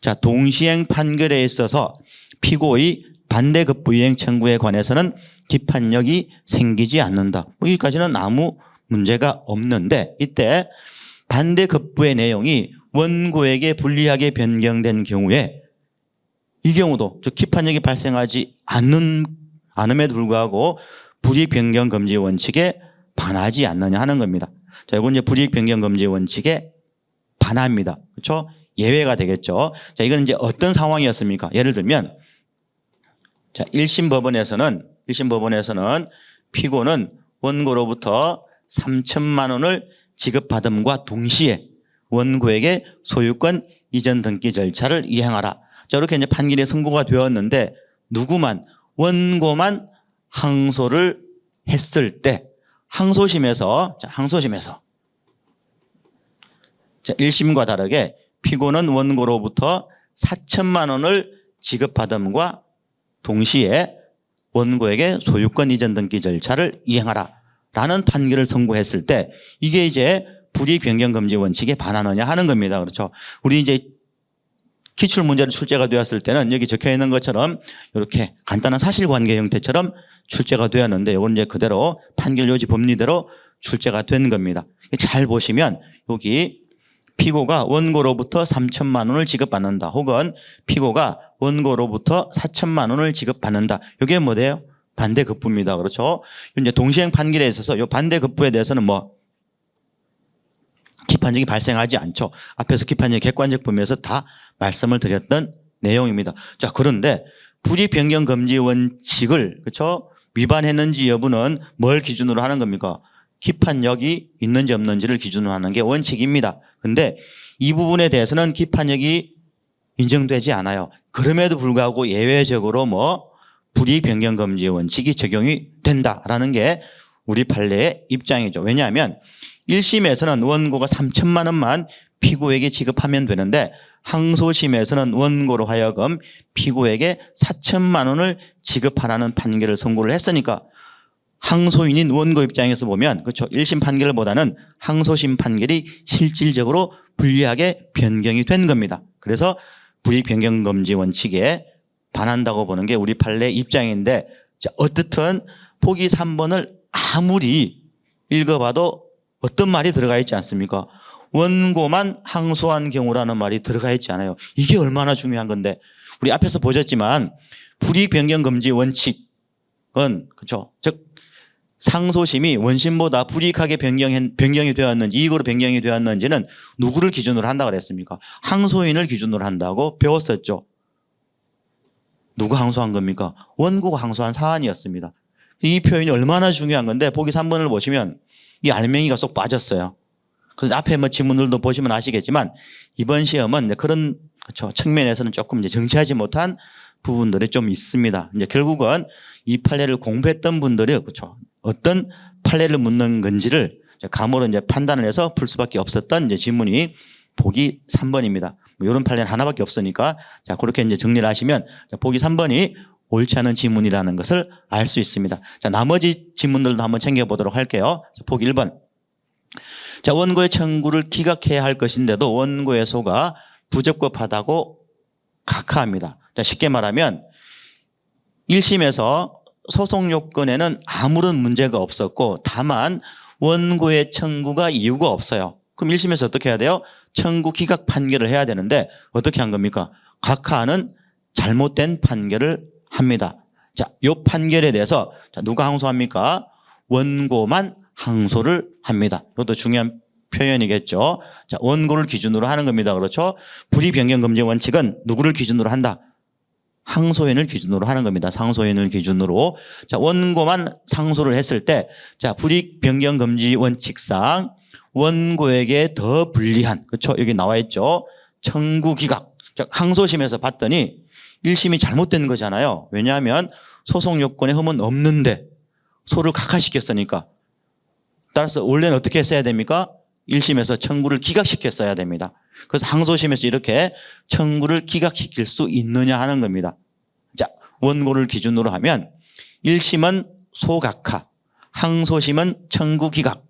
자, 동시행 판결에 있어서 피고의 반대급부이행 청구에 관해서는 기판력이 생기지 않는다. 여기까지는 아무 문제가 없는데, 이때 반대급부의 내용이 원고에게 불리하게 변경된 경우에 이 경우도 즉 기판력이 발생하지 않음에도 불구하고 불이익 변경 금지 원칙에 반하지 않느냐 하는 겁니다. 자, 이건 이제 불이익 변경 금지 원칙에 반합니다. 그렇죠? 예외가 되겠죠. 자, 이건 이제 어떤 상황이었습니까? 예를 들면, 자, 1심 법원에서는 피고는 원고로부터 3천만 원을 지급받음과 동시에 원고에게 소유권 이전 등기 절차를 이행하라. 자, 이렇게 이제 판결이 선고가 되었는데 원고만 항소를 했을 때 항소심에서 자, 1심과 다르게 피고는 원고로부터 4천만 원을 지급받음과 동시에 원고에게 소유권 이전 등기 절차를 이행하라 라는 판결을 선고했을 때 이게 이제 불이익 변경 금지 원칙에 반하느냐 하는 겁니다. 그렇죠? 우리 이제 기출 문제로 출제가 되었을 때는 여기 적혀 있는 것처럼 이렇게 간단한 사실관계 형태처럼 출제가 되었는데 이건 이제 그대로 판결 요지 법리대로 출제가 된 겁니다. 잘 보시면 여기 피고가 원고로부터 3천만 원을 지급받는다, 혹은 피고가 원고로부터 4천만 원을 지급받는다. 이게 뭐예요? 반대급부입니다. 그렇죠? 이제 동시행 판결에 있어서 이 반대급부에 대해서는 뭐 기판력이 발생하지 않죠. 앞에서 기판력 객관적 범위에서 다 말씀을 드렸던 내용입니다. 자, 그런데 불이익 변경 금지 원칙을, 그렇죠, 위반했는지 여부는 뭘 기준으로 하는 겁니까? 기판력이 있는지 없는지를 기준으로 하는 게 원칙입니다. 그런데 이 부분에 대해서는 기판력이 인정되지 않아요. 그럼에도 불구하고 예외적으로 뭐 불이익 변경 금지 원칙이 적용이 된다라는 게 우리 판례의 입장이죠. 왜냐하면 1심에서는 원고가 3천만 원만 피고에게 지급하면 되는데 항소심에서는 원고로 하여금 피고에게 4천만 원을 지급하라는 판결을 선고를 했으니까 항소인인 원고 입장에서 보면, 그렇죠, 1심 판결보다는 항소심 판결이 실질적으로 불리하게 변경이 된 겁니다. 그래서 불이익 변경 금지 원칙에 반한다고 보는 게 우리 판례 입장인데, 자, 어떻든 보기 3번을 아무리 읽어봐도 어떤 말이 들어가 있지 않습니까? 원고만 항소한 경우라는 말이 들어가 있지 않아요. 이게 얼마나 중요한 건데, 우리 앞에서 보셨지만 불이익 변경 금지 원칙은, 그렇죠, 즉 상소심이 원심보다 불이익하게 변경이 되었는지, 이익으로 변경이 되었는지는 누구를 기준으로 한다고 그랬습니까? 항소인을 기준으로 한다고 배웠었죠. 누가 항소한 겁니까? 원고가 항소한 사안이었습니다. 이 표현이 얼마나 중요한 건데 보기 3번을 보시면 이 알맹이가 쏙 빠졌어요. 그래서 앞에 뭐 지문들도 보시면 아시겠지만 이번 시험은 그런 그렇죠. 측면에서는 조금 이제 정치하지 못한 부분들이 좀 있습니다. 이제 결국은 이 판례를 공부했던 분들이 그렇죠. 어떤 판례를 묻는 건지를 감으로 이제 판단을 해서 풀 수밖에 없었던 이제 지문이 보기 3번입니다. 이런 판례는 하나밖에 없으니까 자 그렇게 이제 정리를 하시면 보기 3번이 옳지 않은 지문이라는 것을 알 수 있습니다. 자 나머지 지문들도 한번 챙겨보도록 할게요. 자, 보기 1번. 자 원고의 청구를 기각해야 할 것인데도 원고의 소가 부적법하다고 각하합니다. 자 쉽게 말하면 1심에서 소송 요건에는 아무런 문제가 없었고 다만 원고의 청구가 이유가 없어요. 그럼 1심에서 어떻게 해야 돼요? 청구 기각 판결을 해야 되는데 어떻게 한 겁니까? 각하는 잘못된 판결을 합니다. 자, 요 판결에 대해서 자, 누가 항소합니까? 원고만 항소를 합니다. 이것도 중요한 표현이겠죠. 자, 원고를 기준으로 하는 겁니다. 그렇죠? 불이익 변경 금지 원칙은 누구를 기준으로 한다? 항소인을 기준으로 하는 겁니다. 상소인을 기준으로. 자, 원고만 상소를 했을 때, 자, 불이익 변경 금지 원칙상 원고에게 더 불리한, 그렇죠? 여기 나와 있죠. 청구 기각. 자, 항소심에서 봤더니 1심이 잘못된 거잖아요. 왜냐하면 소송 요건에 흠은 없는데 소를 각하시켰으니까. 따라서 원래는 어떻게 했어야 됩니까? 1심에서 청구를 기각시켰어야 됩니다. 그래서 항소심에서 이렇게 청구를 기각시킬 수 있느냐 하는 겁니다. 자, 원고를 기준으로 하면 1심은 소각하, 항소심은 청구 기각.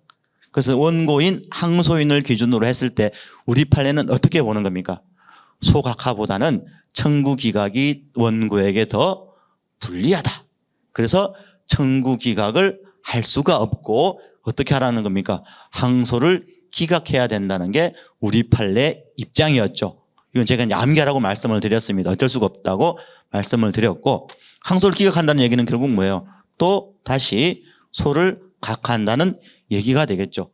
그래서 원고인 항소인을 기준으로 했을 때 우리 판례는 어떻게 보는 겁니까? 소각하보다는 청구 기각이 원고에게 더 불리하다. 그래서 청구 기각을 할 수가 없고 어떻게 하라는 겁니까? 항소를 기각해야 된다는 게 우리 판례 입장이었죠. 이건 제가 이제 암기하라고 말씀을 드렸습니다. 어쩔 수가 없다고 말씀을 드렸고 항소를 기각한다는 얘기는 결국 뭐예요? 또 다시 소를 각하한다는 얘기가 되겠죠.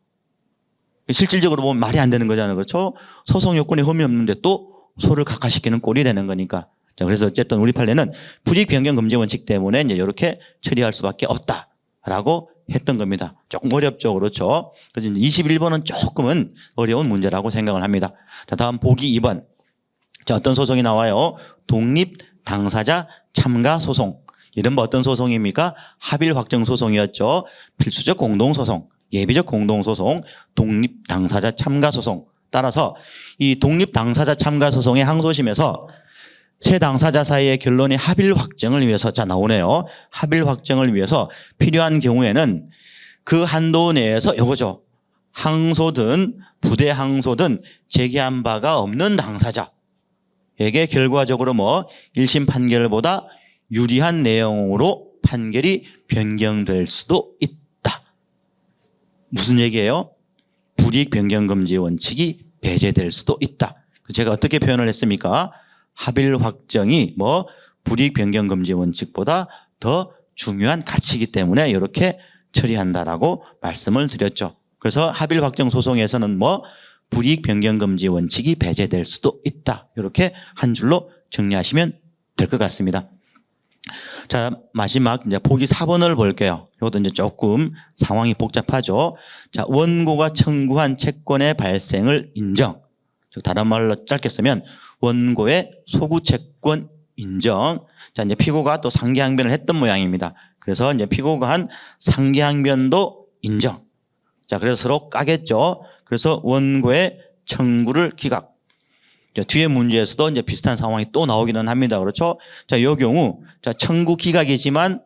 실질적으로 보면 말이 안 되는 거잖아요. 그렇죠? 소송 요건에 흠이 없는데 또 소를 각하시키는 꼴이 되는 거니까. 자, 그래서 어쨌든 우리 판례는 불이익 변경 금지 원칙 때문에 이제 이렇게 처리할 수밖에 없다라고 했던 겁니다. 조금 어렵죠. 그렇죠? 그래서 이제 21번은 조금은 어려운 문제라고 생각을 합니다. 자, 다음 보기 2번. 자, 어떤 소송이 나와요? 독립 당사자 참가 소송. 이런 어떤 소송입니까? 합일 확정 소송이었죠. 필수적 공동소송, 예비적 공동소송, 독립 당사자 참가 소송. 따라서 이 독립 당사자 참가 소송의 항소심에서 세 당사자 사이의 결론의 합일 확정을 위해서 자 나오네요. 합일 확정을 위해서 필요한 경우에는 그 한도 내에서 요거죠. 항소든 부대 항소든 제기한 바가 없는 당사자에게 결과적으로 뭐 1심 판결보다 유리한 내용으로 판결이 변경될 수도 있다. 무슨 얘기예요? 불이익 변경 금지 원칙이 배제될 수도 있다. 제가 어떻게 표현을 했습니까? 합일 확정이 뭐 불이익 변경 금지 원칙보다 더 중요한 가치이기 때문에 이렇게 처리한다라고 말씀을 드렸죠. 그래서 합일 확정 소송에서는 뭐 불이익 변경 금지 원칙이 배제될 수도 있다. 이렇게 한 줄로 정리하시면 될 것 같습니다. 자, 마지막 이제 보기 4번을 볼게요. 이것도 이제 조금 상황이 복잡하죠. 자, 원고가 청구한 채권의 발생을 인정. 즉 다른 말로 짧게 쓰면 원고의 소구 채권 인정. 자, 이제 피고가 또 상기항변을 했던 모양입니다. 그래서 이제 피고가 한 상기항변도 인정. 자, 그래서 서로 까겠죠. 그래서 원고의 청구를 기각. 뒤에 문제에서도 이제 비슷한 상황이 또 나오기는 합니다. 그렇죠? 자, 이 경우, 자, 청구 기각이지만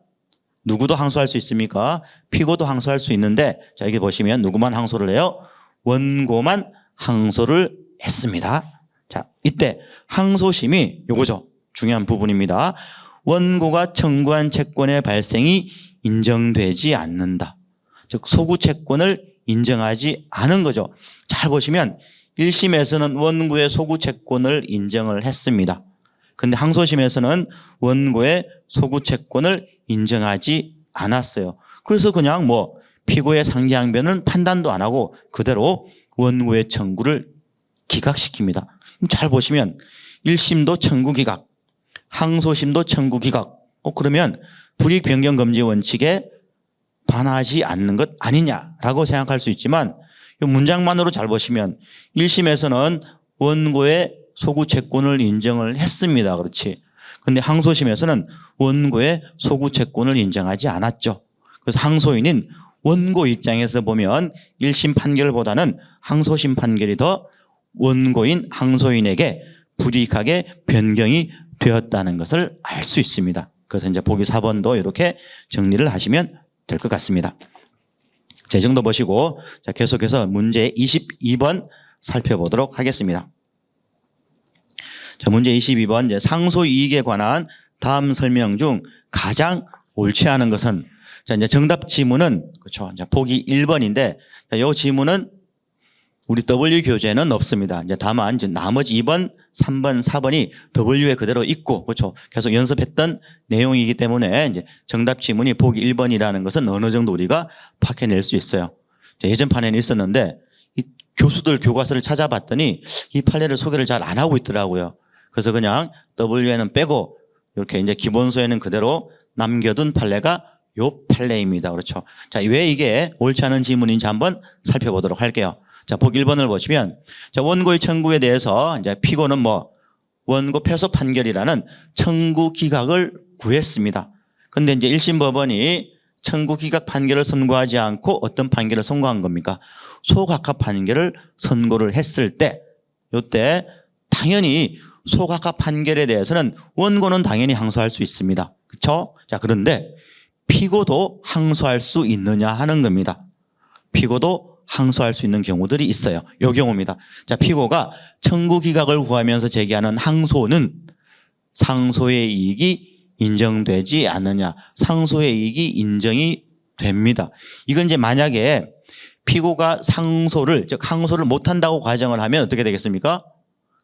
누구도 항소할 수 있습니까? 피고도 항소할 수 있는데, 자, 여기 보시면 누구만 항소를 해요? 원고만 항소를 했습니다. 자, 이때 항소심이 요거죠. 중요한 부분입니다. 원고가 청구한 채권의 발생이 인정되지 않는다. 즉, 소구 채권을 인정하지 않은 거죠. 잘 보시면 1심에서는 원고의 소구 채권을 인정을 했습니다. 그런데 항소심에서는 원고의 소구 채권을 인정하지 않았어요. 그래서 그냥 뭐 피고의 상기항변은 판단도 안 하고 그대로 원고의 청구를 기각시킵니다. 잘 보시면 1심도 청구 기각, 항소심도 청구 기각. 그러면 불이익 변경 금지 원칙에 반하지 않는 것 아니냐라고 생각할 수 있지만 이 문장만으로 잘 보시면 1심에서는 원고의 소구 채권을 인정을 했습니다. 그렇지. 근데 항소심에서는 원고의 소구 채권을 인정하지 않았죠. 그래서 항소인인 원고 입장에서 보면 1심 판결보다는 항소심 판결이 더 원고인 항소인에게 불이익하게 변경이 되었다는 것을 알 수 있습니다. 그래서 이제 보기 4번도 이렇게 정리를 하시면 될 것 같습니다. 자, 이 정도 보시고 자, 계속해서 문제 22번 살펴보도록 하겠습니다. 자, 문제 22번 이제 상소 이익에 관한 다음 설명 중 가장 옳지 않은 것은 자, 이제 정답 지문은 그렇죠. 이제 보기 1번인데 이 지문은 우리 W 교재는 없습니다. 이제 다만 이제 나머지 2번, 3번, 4번이 W에 그대로 있고 그렇죠. 계속 연습했던 내용이기 때문에 이제 정답 지문이 보기 1번이라는 것은 어느 정도 우리가 파악해낼 수 있어요. 예전 판에는 있었는데 이 교수들 교과서를 찾아봤더니 이 판례를 소개를 잘 안 하고 있더라고요. 그래서 그냥 W에는 빼고 이렇게 이제 기본서에는 그대로 남겨둔 판례가 요 판례입니다. 그렇죠. 자, 왜 이게 옳지 않은 지문인지 한번 살펴보도록 할게요. 자, 보기 1번을 보시면 자, 원고의 청구에 대해서 이제 피고는 뭐 원고 패소 판결이라는 청구 기각을 구했습니다. 근데 이제 1심 법원이 청구 기각 판결을 선고하지 않고 어떤 판결을 선고한 겁니까? 소각화 판결을 선고를 했을 때 요때 당연히 소각화 판결에 대해서는 원고는 당연히 항소할 수 있습니다. 그렇죠? 자, 그런데 피고도 항소할 수 있느냐 하는 겁니다. 피고도 항소할 수 있는 경우들이 있어요. 이 경우입니다. 자, 피고가 청구 기각을 구하면서 제기하는 항소는 상소의 이익이 인정되지 않느냐. 상소의 이익이 인정이 됩니다. 이건 이제 만약에 피고가 상소를 즉 항소를 못한다고 가정을 하면 어떻게 되겠습니까?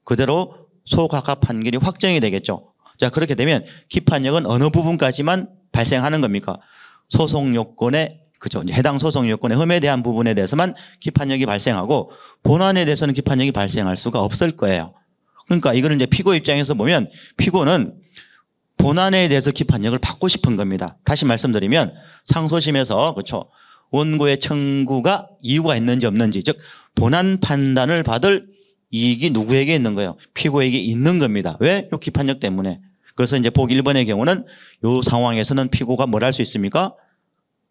그대로 소각화 판결이 확정이 되겠죠. 자, 그렇게 되면 기판력은 어느 부분까지만 발생하는 겁니까? 소송 요건에 그죠. 이제 해당 소송 요건의 흠에 대한 부분에 대해서만 기판력이 발생하고 본안에 대해서는 기판력이 발생할 수가 없을 거예요. 그러니까 이거를 이제 피고 입장에서 보면 피고는 본안에 대해서 기판력을 받고 싶은 겁니다. 다시 말씀드리면 상소심에서 그렇죠. 원고의 청구가 이유가 있는지 없는지 즉 본안 판단을 받을 이익이 누구에게 있는 거예요? 피고에게 있는 겁니다. 왜? 이 기판력 때문에. 그래서 이제 보기 1번의 경우는 이 상황에서는 피고가 뭘 할 수 있습니까?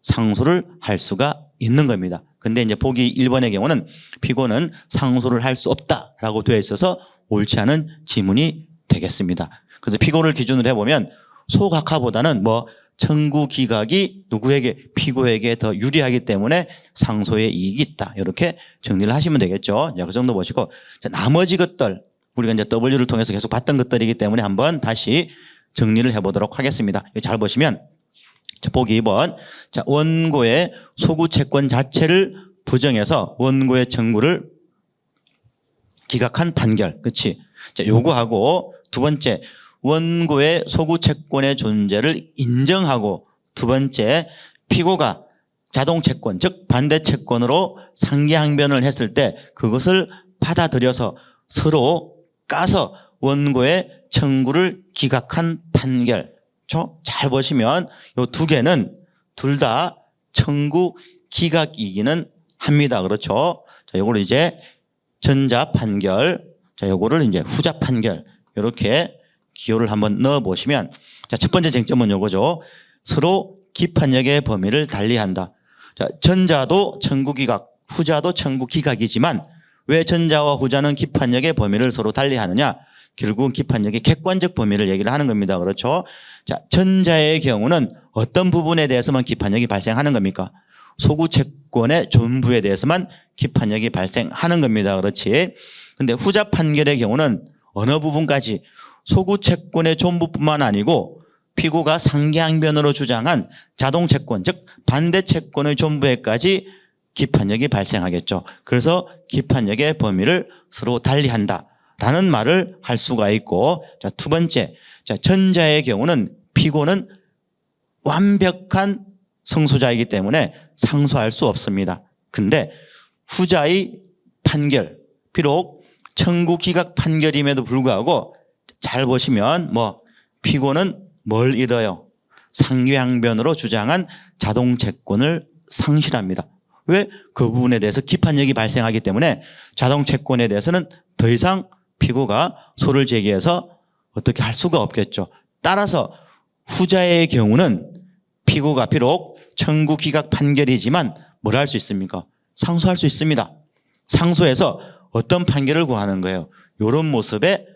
상소를 할 수가 있는 겁니다. 근데 이제 보기 1번의 경우는 피고는 상소를 할 수 없다라고 되어 있어서 옳지 않은 지문이 되겠습니다. 그래서 피고를 기준으로 해보면 소각화보다는 뭐 청구 기각이 누구에게 피고에게 더 유리하기 때문에 상소의 이익이 있다. 이렇게 정리를 하시면 되겠죠. 자, 그 정도 보시고 자, 나머지 것들 우리가 이제 W를 통해서 계속 봤던 것들이기 때문에 한번 다시 정리를 해보도록 하겠습니다. 잘 보시면 자, 보기 2번. 자, 원고의 소구 채권 자체를 부정해서 원고의 청구를 기각한 판결. 그렇지? 자, 요거하고 두 번째 원고의 소구 채권의 존재를 인정하고 두 번째 피고가 자동 채권 즉 반대 채권으로 상기항변을 했을 때 그것을 받아들여서 서로 까서 원고의 청구를 기각한 판결. 잘 보시면 이 두 개는 둘 다 청구 기각이기는 합니다. 그렇죠? 자, 요거를 이제 전자 판결, 자, 요거를 이제 후자 판결 이렇게 기호를 한번 넣어 보시면 자, 첫 번째 쟁점은 요거죠. 서로 기판력의 범위를 달리한다. 자, 전자도 청구 기각, 후자도 청구 기각이지만 왜 전자와 후자는 기판력의 범위를 서로 달리하느냐? 결국은 기판력의 객관적 범위를 얘기를 하는 겁니다. 그렇죠? 자, 전자의 경우는 어떤 부분에 대해서만 기판력이 발생하는 겁니까? 소구 채권의 전부에 대해서만 기판력이 발생하는 겁니다. 그렇지? 근데 후자 판결의 경우는 어느 부분까지 소구 채권의 전부뿐만 아니고 피고가 상기항변으로 주장한 자동 채권, 즉 반대 채권의 전부에까지 기판력이 발생하겠죠. 그래서 기판력의 범위를 서로 달리한다. 라는 말을 할 수가 있고, 자, 두 번째, 자, 전자의 경우는 피고는 완벽한 성소자이기 때문에 상소할 수 없습니다. 근데 후자의 판결, 비록 청구 기각 판결임에도 불구하고 잘 보시면 피고는 뭘 잃어요? 상위항변으로 주장한 자동 채권을 상실합니다. 왜? 그 부분에 대해서 기판력이 발생하기 때문에 자동 채권에 대해서는 더 이상 피고가 소를 제기해서 어떻게 할 수가 없겠죠. 따라서 후자의 경우는 피고가 비록 청구 기각 판결이지만 뭘 할 수 있습니까? 상소할 수 있습니다. 상소해서 어떤 판결을 구하는 거예요? 이런 모습의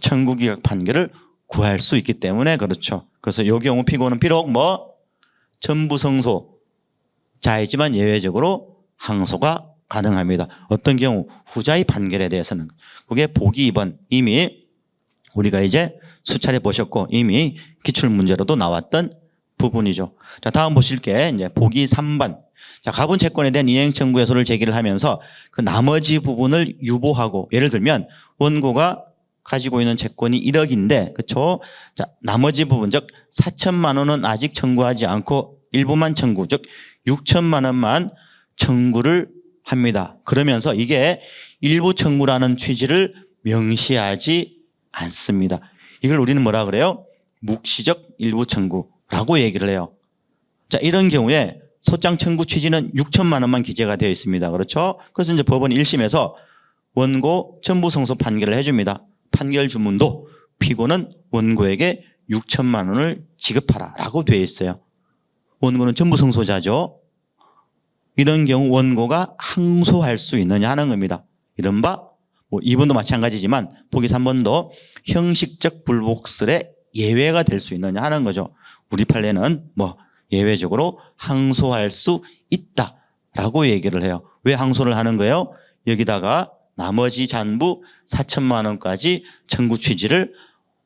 청구 기각 판결을 구할 수 있기 때문에 그렇죠. 그래서 이 경우 피고는 비록 전부 성소자이지만 예외적으로 항소가 가능합니다. 어떤 경우 후자의 판결에 대해서는 그게 보기 2번 이미 우리가 이제 수차례 보셨고 이미 기출문제로도 나왔던 부분이죠. 자, 다음 보실게 이제 보기 3번. 자, 가분 채권에 대한 이행 청구의 소를 제기를 하면서 그 나머지 부분을 유보하고 예를 들면 원고가 가지고 있는 채권이 1억인데 그렇죠? 자, 나머지 부분 즉 4천만 원은 아직 청구하지 않고 일부만 청구 즉 6천만 원만 청구를 합니다. 그러면서 이게 일부 청구라는 취지를 명시하지 않습니다. 이걸 우리는 뭐라 그래요? 묵시적 일부 청구라고 얘기를 해요. 자, 이런 경우에 소장 청구 취지는 6천만 원만 기재가 되어 있습니다. 그렇죠? 그래서 이제 법원 1심에서 원고 전부 성소 판결을 해줍니다. 판결 주문도 피고는 원고에게 6천만 원을 지급하라라고 되어 있어요. 원고는 전부 성소자죠. 이런 경우 원고가 항소할 수 있느냐 하는 겁니다. 이른바 2번도 마찬가지지만 보기 3번도 형식적 불복설의 예외가 될 수 있느냐 하는 거죠. 우리 판례는 예외적으로 항소할 수 있다라고 얘기를 해요. 왜 항소를 하는 거예요? 여기다가 나머지 잔부 4천만 원까지 청구 취지를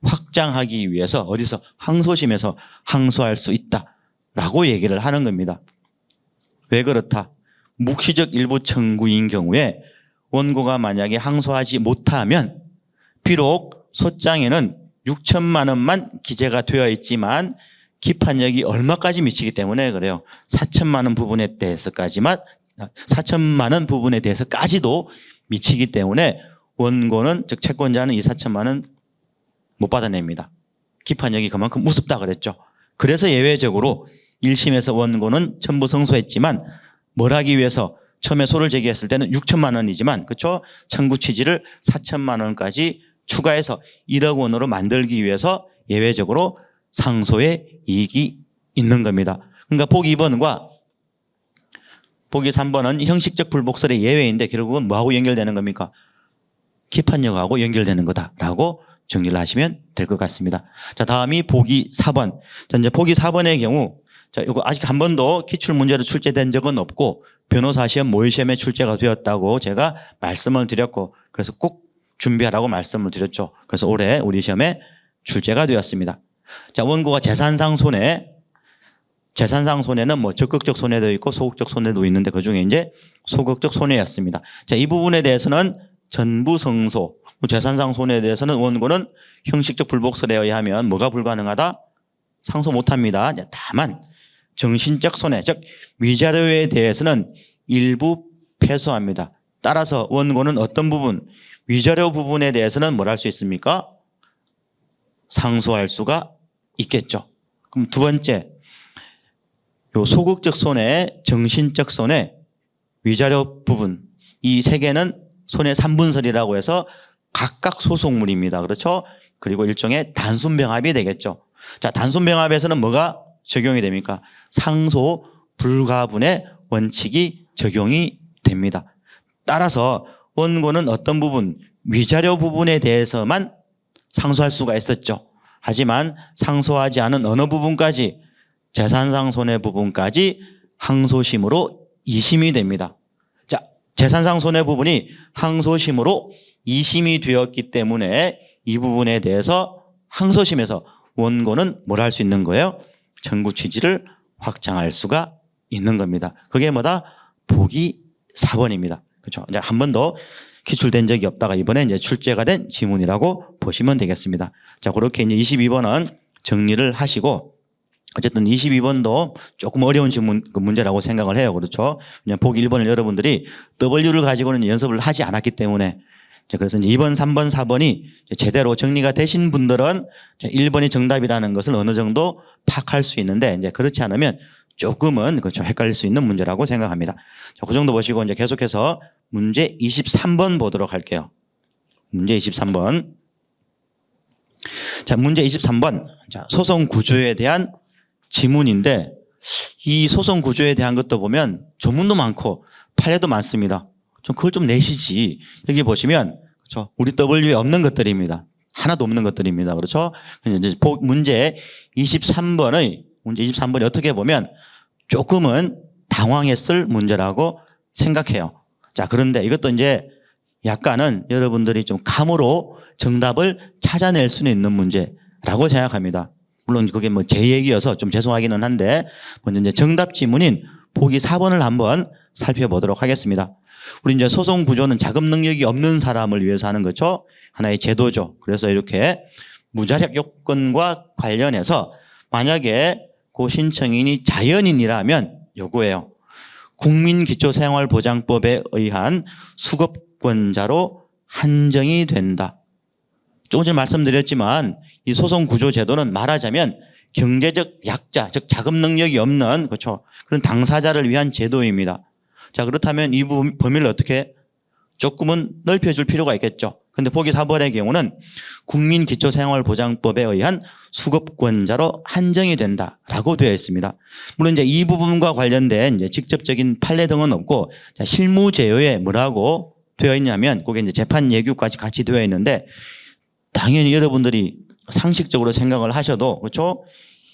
확장하기 위해서 어디서 항소심에서 항소할 수 있다라고 얘기를 하는 겁니다. 왜 그렇다? 묵시적 일부 청구인 경우에 원고가 만약에 항소하지 못하면 비록 소장에는 6천만 원만 기재가 되어 있지만 기판력이 얼마까지 미치기 때문에 그래요. 4천만 원 부분에 대해서까지만 4천만 원 부분에 대해서까지도 미치기 때문에 원고는 즉 채권자는 이 4천만 원 못 받아냅니다. 기판력이 그만큼 무섭다 그랬죠. 그래서 예외적으로 1심에서 원고는 전부 성소했지만 뭘 하기 위해서 처음에 소를 제기했을 때는 6천만 원이지만 그렇죠? 청구 취지를 4천만 원까지 추가해서 1억 원으로 만들기 위해서 예외적으로 상소의 이익이 있는 겁니다. 그러니까 보기 2번과 보기 3번은 형식적 불복설의 예외인데 결국은 뭐하고 연결되는 겁니까? 기판력하고 연결되는 거다라고 정리를 하시면 될 것 같습니다. 자, 다음이 보기 4번. 자, 이제 보기 4번의 경우 자, 이거 아직 한 번도 기출 문제로 출제된 적은 없고 변호사 시험 모의 시험에 출제가 되었다고 제가 말씀을 드렸고 그래서 꼭 준비하라고 말씀을 드렸죠. 그래서 올해 우리 시험에 출제가 되었습니다. 자, 원고가 재산상 손해, 재산상 손해는 적극적 손해도 있고 소극적 손해도 있는데 그 중에 이제 소극적 손해였습니다. 자, 이 부분에 대해서는 전부 성소, 재산상 손해에 대해서는 원고는 형식적 불복설에 의하면 뭐가 불가능하다? 상소 못합니다. 다만 정신적 손해, 즉 위자료에 대해서는 일부 패소합니다. 따라서 원고는 어떤 부분, 위자료 부분에 대해서는 뭘 할 수 있습니까? 상소할 수가 있겠죠. 그럼 두 번째, 요 소극적 손해, 정신적 손해, 위자료 부분 이 세 개는 손해 3분설이라고 해서 각각 소속물입니다. 그렇죠? 그리고 일종의 단순병합이 되겠죠. 자, 단순병합에서는 뭐가 적용이 됩니까? 상소 불가분의 원칙이 적용이 됩니다. 따라서 원고는 어떤 부분, 위자료 부분에 대해서만 상소할 수가 있었죠. 하지만 상소하지 않은 어느 부분까지 재산상 손해 부분까지 항소심으로 2심이 됩니다. 자, 재산상 손해 부분이 항소심으로 2심이 되었기 때문에 이 부분에 대해서 항소심에서 원고는 뭘 할 수 있는 거예요? 청구 취지를 확장할 수가 있는 겁니다. 그게 뭐다? 보기 4번입니다. 그렇죠? 이제 한 번도 기출된 적이 없다가 이번에 이제 출제가 된 지문이라고 보시면 되겠습니다. 자, 그렇게 이제 22번은 정리를 하시고 어쨌든 22번도 조금 어려운 문제라고 생각을 해요. 그렇죠? 그냥 보기 1번을 여러분들이 W를 가지고는 연습을 하지 않았기 때문에 그래서 이제 2번, 3번, 4번이 제대로 정리가 되신 분들은 1번이 정답이라는 것을 어느 정도 파악할 수 있는데 이제 그렇지 않으면 조금은 그렇죠. 헷갈릴 수 있는 문제라고 생각합니다. 자, 그 정도 보시고 이제 계속해서 문제 23번 보도록 할게요. 문제 23번. 자, 문제 23번. 자, 소송 구조에 대한 지문인데 이 소송 구조에 대한 것도 보면 조문도 많고 판례도 많습니다. 그걸 좀 내시지. 여기 보시면 그렇죠. 우리 W에 없는 것들입니다. 하나도 없는 것들입니다. 그렇죠? 이제 문제 23번이 어떻게 보면 조금은 당황했을 문제라고 생각해요. 자, 그런데 이것도 이제 약간은 여러분들이 좀 감으로 정답을 찾아낼 수는 있는 문제라고 생각합니다. 물론 그게 뭐 제 얘기여서 좀 죄송하기는 한데 먼저 이제 정답 지문인 보기 4번을 한번 살펴보도록 하겠습니다. 우리 이제 소송 구조는 자금 능력이 없는 사람을 위해서 하는 거죠. 하나의 제도죠. 그래서 이렇게 무자력 요건과 관련해서 만약에 그 신청인이 자연인이라면 요거예요. 국민기초생활보장법에 의한 수급권자로 한정이 된다. 조금 전에 말씀드렸지만 이 소송 구조 제도는 말하자면 경제적 약자, 즉 자금 능력이 없는 그렇죠. 그런 당사자를 위한 제도입니다. 자, 그렇다면 이 범위를 어떻게 조금은 넓혀줄 필요가 있겠죠. 그런데 보기 4번의 경우는 국민기초생활보장법에 의한 수급권자로 한정이 된다라고 되어 있습니다. 물론 이제 이 부분과 관련된 이제 직접적인 판례 등은 없고 자, 실무제요에 뭐라고 되어 있냐면 그게 이제 재판 예규까지 같이 되어 있는데 당연히 여러분들이 상식적으로 생각을 하셔도 그렇죠?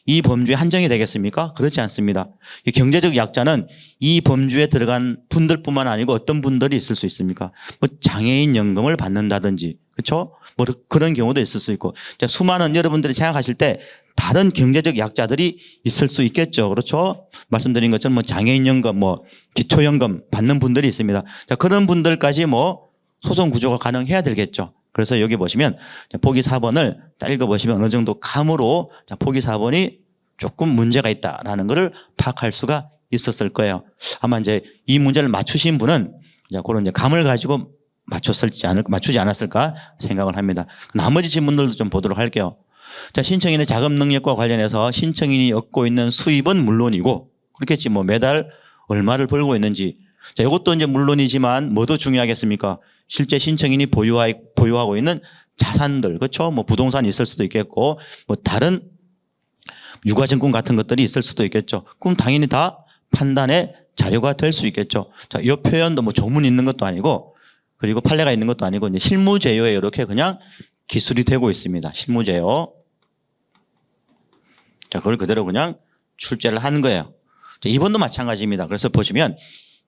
이 범주에 한정이 되겠습니까? 그렇지 않습니다. 경제적 약자는 이 범주에 들어간 분들뿐만 아니고 어떤 분들이 있을 수 있습니까? 뭐 장애인 연금을 받는다든지 그렇죠? 뭐 그런 경우도 있을 수 있고 수많은 여러분들이 생각하실 때 다른 경제적 약자들이 있을 수 있겠죠. 그렇죠? 말씀드린 것처럼 뭐 장애인 연금, 뭐 기초연금 받는 분들이 있습니다. 자, 그런 분들까지 뭐 소송 구조가 가능해야 되겠죠. 그래서 여기 보시면 보기 4번을 딱 읽어보시면 어느 정도 감으로 보기 4번이 조금 문제가 있다라는 것을 파악할 수가 있었을 거예요. 아마 이제 이 문제를 맞추신 분은 이제 그런 이제 감을 가지고 맞추지 않았을까 생각을 합니다. 나머지 질문들도 좀 보도록 할게요. 자, 신청인의 자금 능력과 관련해서 신청인이 얻고 있는 수입은 물론이고 그렇겠지 뭐 매달 얼마를 벌고 있는지 자, 이것도 이제 물론이지만 뭐도 중요하겠습니까? 실제 신청인이 보유하고 있는 자산들, 그렇죠? 뭐 부동산이 있을 수도 있겠고, 뭐 다른 유가증권 같은 것들이 있을 수도 있겠죠. 그럼 당연히 다 판단의 자료가 될 수 있겠죠. 자, 이 표현도 뭐 조문이 있는 것도 아니고, 그리고 판례가 있는 것도 아니고, 이제 실무제요에 이렇게 그냥 기술이 되고 있습니다. 실무제요. 자, 그걸 그대로 그냥 출제를 한 거예요. 자, 2번도 마찬가지입니다. 그래서 보시면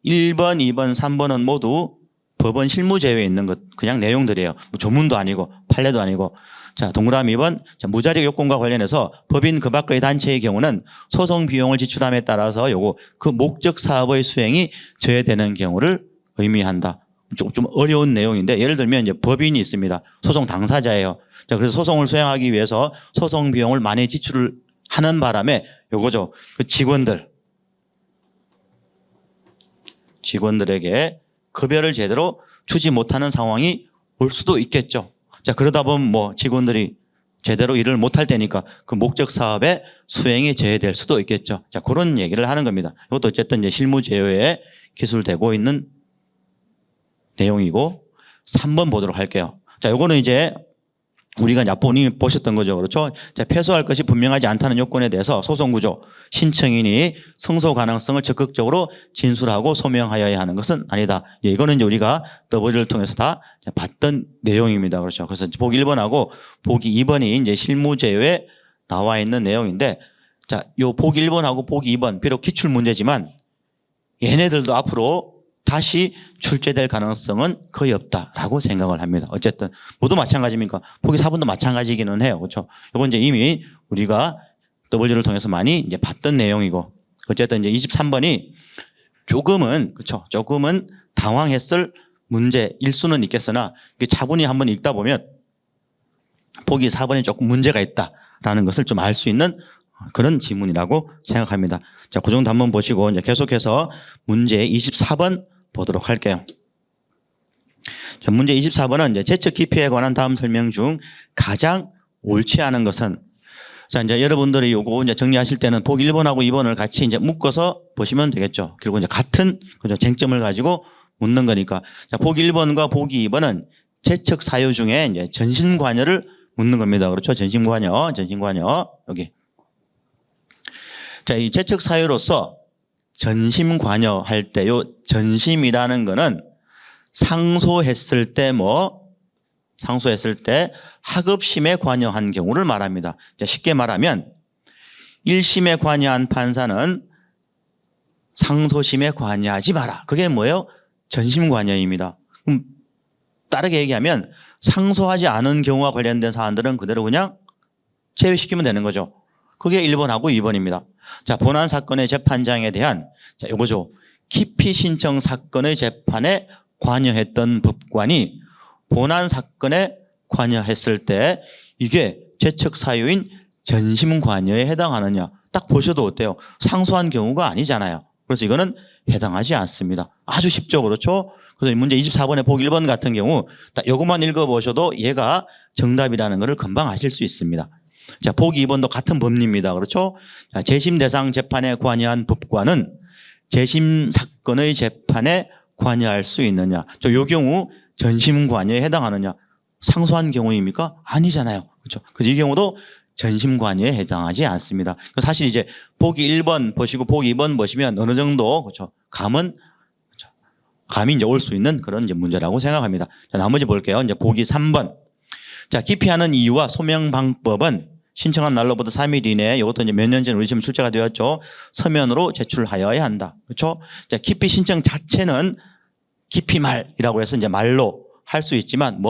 1번, 2번, 3번은 모두 법원 실무제요에 있는 것 그냥 내용들이에요. 뭐 조문도 아니고 판례도 아니고. 자, 동그라미 2번 무자력 요건과 관련해서 법인 그 밖의 단체의 경우는 소송 비용을 지출함에 따라서 요거 그 목적 사업의 수행이 저해되는 경우를 의미한다. 좀 어려운 내용인데 예를 들면 이제 법인이 있습니다. 소송 당사자예요. 자, 그래서 소송을 수행하기 위해서 소송 비용을 많이 지출을 하는 바람에 요거죠. 그 직원들에게 급여를 제대로 주지 못하는 상황이 올 수도 있겠죠. 자, 그러다 보면 뭐 직원들이 제대로 일을 못할 때니까 그 목적 사업의 수행이 제외될 수도 있겠죠. 자, 그런 얘기를 하는 겁니다. 이것도 어쨌든 이제 실무제요에 기술되고 있는 내용이고 3번 보도록 할게요. 자, 요거는 이제 우리가 본인이 보셨던 거죠. 그렇죠? 자, 패소할 것이 분명하지 않다는 요건에 대해서 소송구조, 신청인이 승소 가능성을 적극적으로 진술하고 소명하여야 하는 것은 아니다. 예, 이거는 이제 우리가 W를 통해서 다 봤던 내용입니다. 그렇죠? 그래서 보기 1번하고 보기 2번이 이제 실무제요에 나와 있는 내용인데 자, 요 보기 1번하고 보기 2번 비록 기출 문제지만 얘네들도 앞으로 다시 출제될 가능성은 거의 없다라고 생각을 합니다. 어쨌든 모두 마찬가지입니까? 보기 4번도 마찬가지이기는 해요. 그렇죠? 이건 이제 이미 우리가 W를 통해서 많이 이제 봤던 내용이고 어쨌든 이제 23번이 조금은 그렇죠? 조금은 당황했을 문제일 수는 있겠으나 차분히 한번 읽다 보면 보기 4번에 조금 문제가 있다라는 것을 좀 알 수 있는 그런 지문이라고 생각합니다. 자, 그 정도 한번 보시고 이제 계속해서 문제 24번 보도록 할게요. 자, 문제 24번은 이제 재척 기피에 관한 다음 설명 중 가장 옳지 않은 것은, 자, 이제 여러분들이 요거 이제 정리하실 때는 보기 1번하고 2번을 같이 이제 묶어서 보시면 되겠죠. 그리고 이제 같은 그죠 쟁점을 가지고 묻는 거니까. 자, 보기 1번과 보기 2번은 재척 사유 중에 이제 전심관여를 묻는 겁니다. 그렇죠? 전심관여, 여기. 자, 이 재척 사유로서 전심관여 할 때 요 전심이라는 거는 상소했을 때 상소했을 때 하급심에 관여한 경우를 말합니다. 자, 쉽게 말하면 1심에 관여한 판사는 상소심에 관여하지 마라. 그게 뭐예요? 전심관여입니다. 그럼 다르게 얘기하면 상소하지 않은 경우와 관련된 사안들은 그대로 그냥 제외시키면 되는 거죠. 그게 1번하고 2번입니다. 자, 본안 사건의 재판장에 대한 자, 요거죠. 기피 신청 사건의 재판에 관여했던 법관이 본안 사건에 관여했을 때 이게 재척 사유인 전심 관여에 해당하느냐 딱 보셔도 어때요? 상소한 경우가 아니잖아요. 그래서 이거는 해당하지 않습니다. 아주 쉽죠, 그렇죠? 그래서 문제 24번에 보기 1번 같은 경우 딱 요것만 읽어보셔도 얘가 정답이라는 것을 금방 아실 수 있습니다. 자, 보기 2번도 같은 법리입니다. 그렇죠? 자, 재심 대상 재판에 관여한 법관은 재심 사건의 재판에 관여할 수 있느냐? 요 경우 전심 관여에 해당하느냐? 상소한 경우입니까? 아니잖아요. 그렇죠? 그래서 이 경우도 전심 관여에 해당하지 않습니다. 사실 이제 보기 1번 보시고 보기 2번 보시면 어느 정도 그렇죠? 감이 이제 올 수 있는 그런 이제 문제라고 생각합니다. 자, 나머지 볼게요. 이제 보기 3번. 자, 기피하는 이유와 소명 방법은 신청한 날로부터 3일 이내에 이것도 이제 몇 년 전에 우리 시험 출제가 되었죠. 서면으로 제출하여야 한다. 그렇죠? 자, 기피 신청 자체는 기피말이라고 해서 이제 말로 할 수 있지만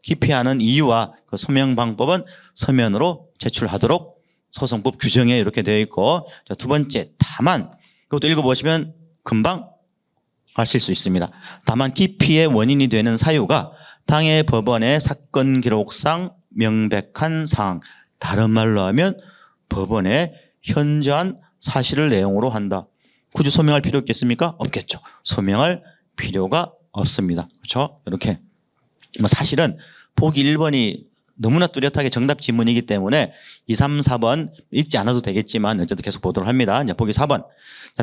기피하는 이유와 그 소명 방법은 서면으로 제출하도록 소송법 규정에 이렇게 되어 있고, 자, 두 번째, 다만 그것도 읽어보시면 금방 아실 수 있습니다. 다만 기피의 원인이 되는 사유가 당해 법원의 사건 기록상 명백한 사항, 다른 말로 하면 법원의 현저한 사실을 내용으로 한다. 굳이 소명할 필요 있겠습니까? 없겠죠. 소명할 필요가 없습니다. 그렇죠? 이렇게. 사실은 보기 1번이 너무나 뚜렷하게 정답 지문이기 때문에 2, 3, 4번 읽지 않아도 되겠지만 어쨌든 계속 보도록 합니다. 이제 보기 4번.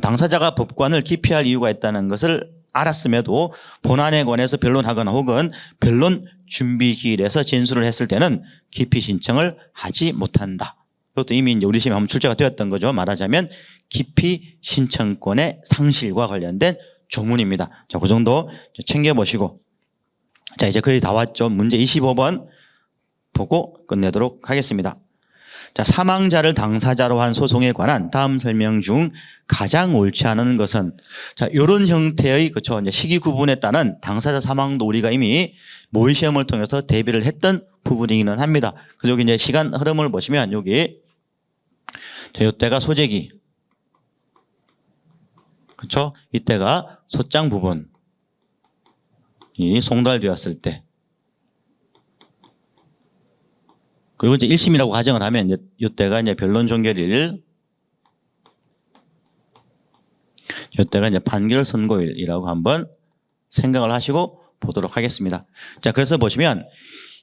당사자가 법관을 기피할 이유가 있다는 것을 알았음에도 본안에 관해서 변론하거나 혹은 변론 준비기일에서 진술을 했을 때는 기피 신청을 하지 못한다. 이것도 이미 이제 우리 시험에 한번 출제가 되었던 거죠. 말하자면 기피 신청권의 상실과 관련된 조문입니다. 자, 그 정도 챙겨보시고. 자, 이제 거의 다 왔죠. 문제 25번 보고 끝내도록 하겠습니다. 자, 사망자를 당사자로 한 소송에 관한 다음 설명 중 가장 옳지 않은 것은, 자, 이런 형태의 그렇죠. 이제 시기 구분에 따른 당사자 사망도 우리가 이미 모의 시험을 통해서 대비를 했던 부분이기는 합니다. 그래서 여기 이제 시간 흐름을 보시면 여기 자, 이때가 소재기, 그렇죠? 이때가 소장 부분이 송달되었을 때. 그리고 이제 1심이라고 가정을 하면 이제 이때가 이제 변론 종결일, 이때가 이제 판결 선고일이라고 한번 생각을 하시고 보도록 하겠습니다. 자, 그래서 보시면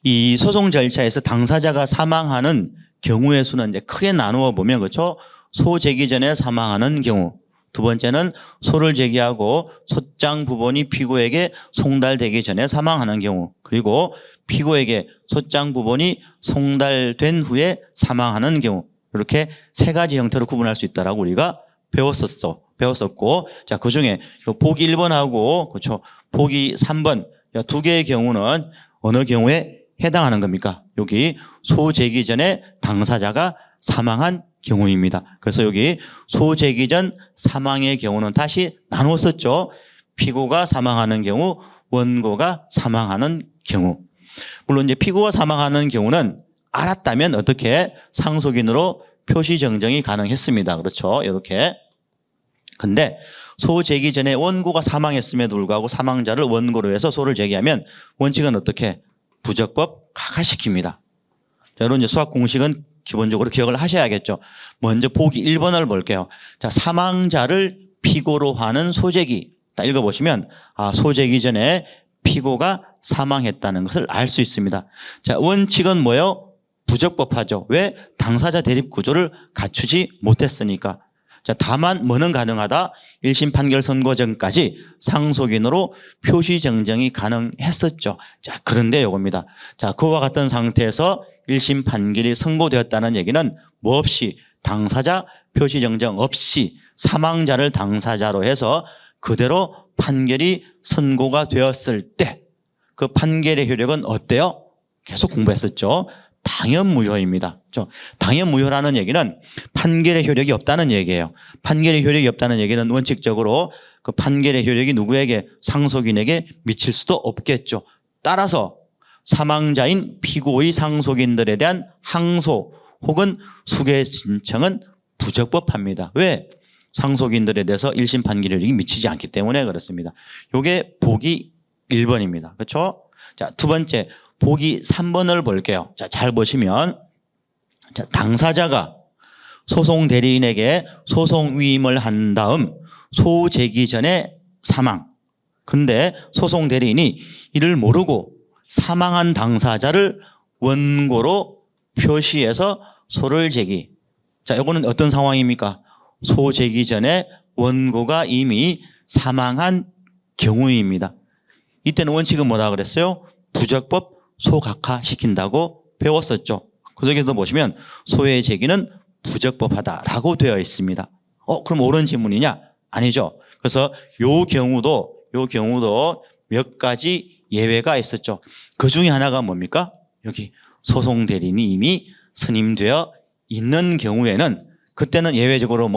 이 소송 절차에서 당사자가 사망하는 경우의 수는 이제 크게 나누어 보면 그렇죠? 소 제기 전에 사망하는 경우, 두 번째는 소를 제기하고 소장 부본이 피고에게 송달되기 전에 사망하는 경우, 그리고 피고에게 소장 부본이 송달된 후에 사망하는 경우, 이렇게 세 가지 형태로 구분할 수 있다라고 우리가 배웠었고, 자, 그 중에 보기 1번하고 그렇죠, 보기 3번 두 개의 경우는 어느 경우에 해당하는 겁니까? 여기 소제기 전에 당사자가 사망한 경우입니다. 그래서 여기 소제기 전 사망의 경우는 다시 나누었었죠. 피고가 사망하는 경우, 원고가 사망하는 경우. 물론 이제 피고가 사망하는 경우는 알았다면 어떻게 상속인으로 표시 정정이 가능했습니다. 그렇죠. 이렇게. 근데 소 제기 전에 원고가 사망했음에도 불구하고 사망자를 원고로 해서 소를 제기하면 원칙은 어떻게? 부적법 가가시킵니다. 자, 이런 이제 수학 공식은 기본적으로 기억을 하셔야겠죠. 먼저 보기 1번을 볼게요. 자, 사망자를 피고로 하는 소재기. 딱 읽어보시면 소재기 전에 피고가 사망했다는 것을 알 수 있습니다. 자, 원칙은 뭐예요? 부적법하죠. 왜? 당사자 대립 구조를 갖추지 못했으니까. 자, 다만 뭐는 가능하다? 1심 판결 선고 전까지 상속인으로 표시 정정이 가능했었죠. 자, 그런데 요겁니다. 자, 그와 같은 상태에서 1심 판결이 선고되었다는 얘기는 뭐 없이 당사자 표시 정정 없이 사망자를 당사자로 해서 그대로 판결이 선고가 되었을 때 그 판결의 효력은 어때요? 계속 공부했었죠. 당연무효입니다. 당연무효라는 얘기는 판결의 효력이 없다는 얘기예요. 판결의 효력이 없다는 얘기는 원칙적으로 그 판결의 효력이 누구에게 상속인에게 미칠 수도 없겠죠. 따라서 사망자인 피고의 상속인들에 대한 항소 혹은 수개 신청은 부적법합니다. 왜? 상속인들에 대해서 1심 판결 효력이 미치지 않기 때문에 그렇습니다. 이게 보기 1번입니다. 그렇죠? 자, 두 번째 보기 3번을 볼게요. 자, 잘 보시면 자, 당사자가 소송 대리인에게 소송 위임을 한 다음 소제기 전에 사망. 근데 소송 대리인이 이를 모르고 사망한 당사자를 원고로 표시해서 소를 제기. 자, 이거는 어떤 상황입니까? 소 제기 전에 원고가 이미 사망한 경우입니다. 이때는 원칙은 뭐라 그랬어요? 부적법 소각화시킨다고 배웠었죠. 그 속에서 보시면 소의 제기는 부적법하다라고 되어 있습니다. 그럼 옳은 지문이냐? 아니죠. 그래서 요 경우도 몇 가지 예외가 있었죠. 그 중에 하나가 뭡니까? 여기 소송 대리인이 이미 선임되어 있는 경우에는 그때는 예외적으로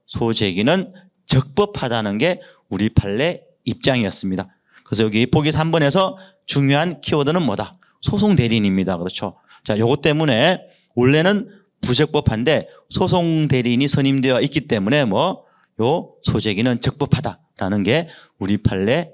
소제기는 적법하다는 게 우리 판례 입장이었습니다. 그래서 여기 보기 3번에서 중요한 키워드는 뭐다? 소송 대리인입니다. 그렇죠. 자, 요것 때문에 원래는 부적법한데 소송 대리인이 선임되어 있기 때문에 요 소제기는 적법하다라는 게 우리 판례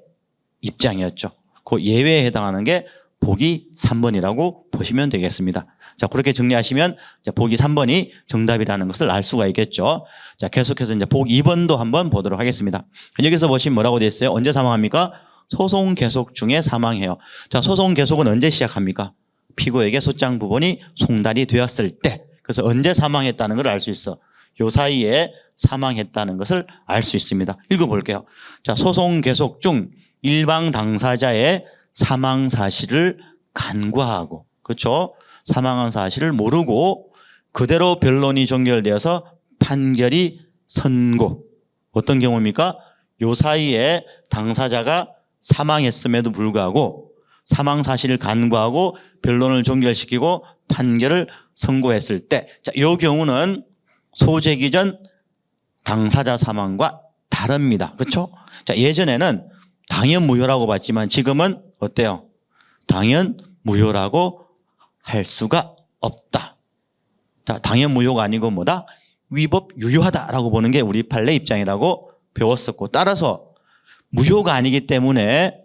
입장이었죠. 그 예외에 해당하는 게 보기 3번이라고 보시면 되겠습니다. 자, 그렇게 정리하시면 보기 3번이 정답이라는 것을 알 수가 있겠죠. 자, 계속해서 이제 보기 2번도 한번 보도록 하겠습니다. 여기서 보시면 뭐라고 되어 있어요? 언제 사망합니까? 소송 계속 중에 사망해요. 자, 소송 계속은 언제 시작합니까? 피고에게 소장 부분이 송달이 되었을 때. 그래서 언제 사망했다는 걸 알 수 있어. 요 사이에 사망했다는 것을 알 수 있습니다. 읽어볼게요. 자, 소송 계속 중 일방 당사자의 사망 사실을 간과하고, 그렇죠? 사망한 사실을 모르고 그대로 변론이 종결되어서 판결이 선고. 어떤 경우입니까? 요 사이에 당사자가 사망했음에도 불구하고 사망 사실을 간과하고 변론을 종결시키고 판결을 선고했을 때, 자, 요 경우는 소제기 전 당사자 사망과 다릅니다. 그렇죠? 자, 예전에는 당연무효라고 봤지만 지금은 어때요? 당연무효라고 할 수가 없다. 자, 당연무효가 아니고 뭐다? 위법 유효하다라고 보는 게 우리 판례 입장이라고 배웠었고, 따라서 무효가 아니기 때문에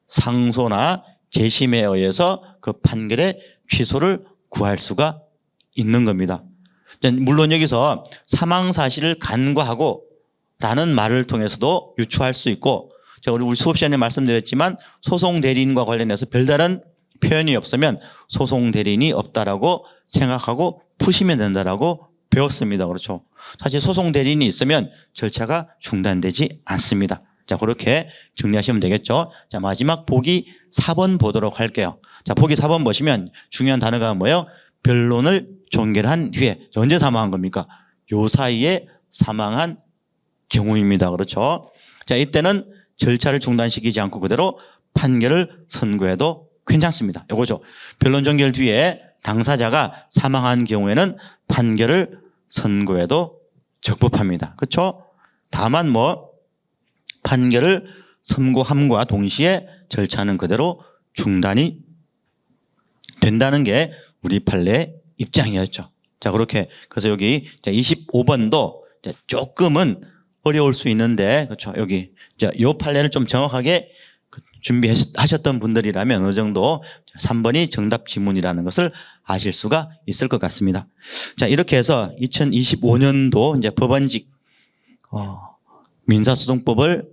상소나 재심에 의해서 그 판결의 취소를 구할 수가 있는 겁니다. 물론 여기서 사망 사실을 간과하고 라는 말을 통해서도 유추할 수 있고, 제가 우리 수업 시간에 말씀드렸지만 소송 대리인과 관련해서 별다른 표현이 없으면 소송 대리인이 없다라고 생각하고 푸시면 된다라고 배웠습니다. 그렇죠. 사실 소송 대리인이 있으면 절차가 중단되지 않습니다. 자, 그렇게 정리하시면 되겠죠. 자, 마지막 보기 4번 보도록 할게요. 자, 보기 4번 보시면 중요한 단어가 뭐예요? 변론을 종결한 뒤에. 언제 사망한 겁니까? 요 사이에 사망한 경우입니다. 그렇죠. 자, 이때는 절차를 중단시키지 않고 그대로 판결을 선고해도 괜찮습니다. 이거죠. 변론 종결 뒤에 당사자가 사망한 경우에는 판결을 선고해도 적법합니다. 그렇죠? 다만 판결을 선고함과 동시에 절차는 그대로 중단이 된다는 게 우리 판례의 입장이었죠. 자, 그렇게 그래서 여기 25번도 조금은 어려울 수 있는데, 그렇죠. 여기 요 판례를 좀 정확하게 준비하셨던 분들이라면 어느 정도 3번이 정답 지문이라는 것을 아실 수가 있을 것 같습니다. 자, 이렇게 해서 2025년도 이제 법원직 민사소송법을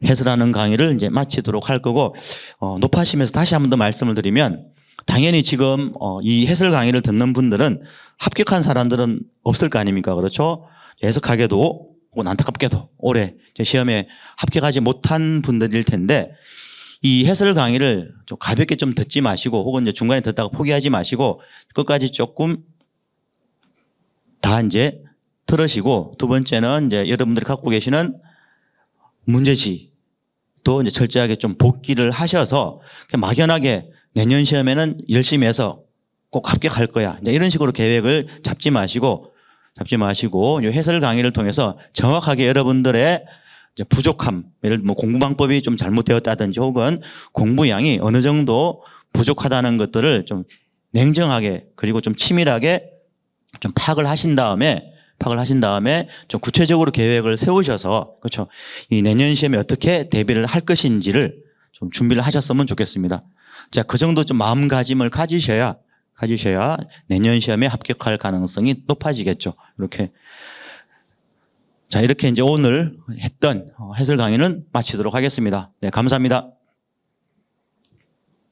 해설하는 강의를 이제 마치도록 할 거고, 높아심에서 다시 한 번 더 말씀을 드리면, 당연히 지금 이 해설 강의를 듣는 분들은 합격한 사람들은 없을 거 아닙니까? 그렇죠? 애석하게도 혹은 안타깝게도 올해 시험에 합격하지 못한 분들일 텐데, 이 해설 강의를 좀 가볍게 좀 듣지 마시고, 혹은 이제 중간에 듣다가 포기하지 마시고 끝까지 조금 다 이제 들으시고, 두 번째는 이제 여러분들이 갖고 계시는 문제지 또 이제 철저하게 좀 복기를 하셔서 막연하게 내년 시험에는 열심히 해서 꼭 합격할 거야, 이제 이런 식으로 계획을 잡지 마시고 이 해설 강의를 통해서 정확하게 여러분들의 이제 부족함, 예를 들면 공부 방법이 좀 잘못되었다든지 혹은 공부량이 어느 정도 부족하다는 것들을 좀 냉정하게 그리고 좀 치밀하게 좀 파악을 하신 다음에 좀 구체적으로 계획을 세우셔서, 그렇죠, 이 내년 시험에 어떻게 대비를 할 것인지를 좀 준비를 하셨으면 좋겠습니다. 자, 그 정도 좀 마음가짐을 가지셔야 내년 시험에 합격할 가능성이 높아지겠죠. 이렇게. 자, 이렇게 이제 오늘 했던 해설 강의는 마치도록 하겠습니다. 네, 감사합니다.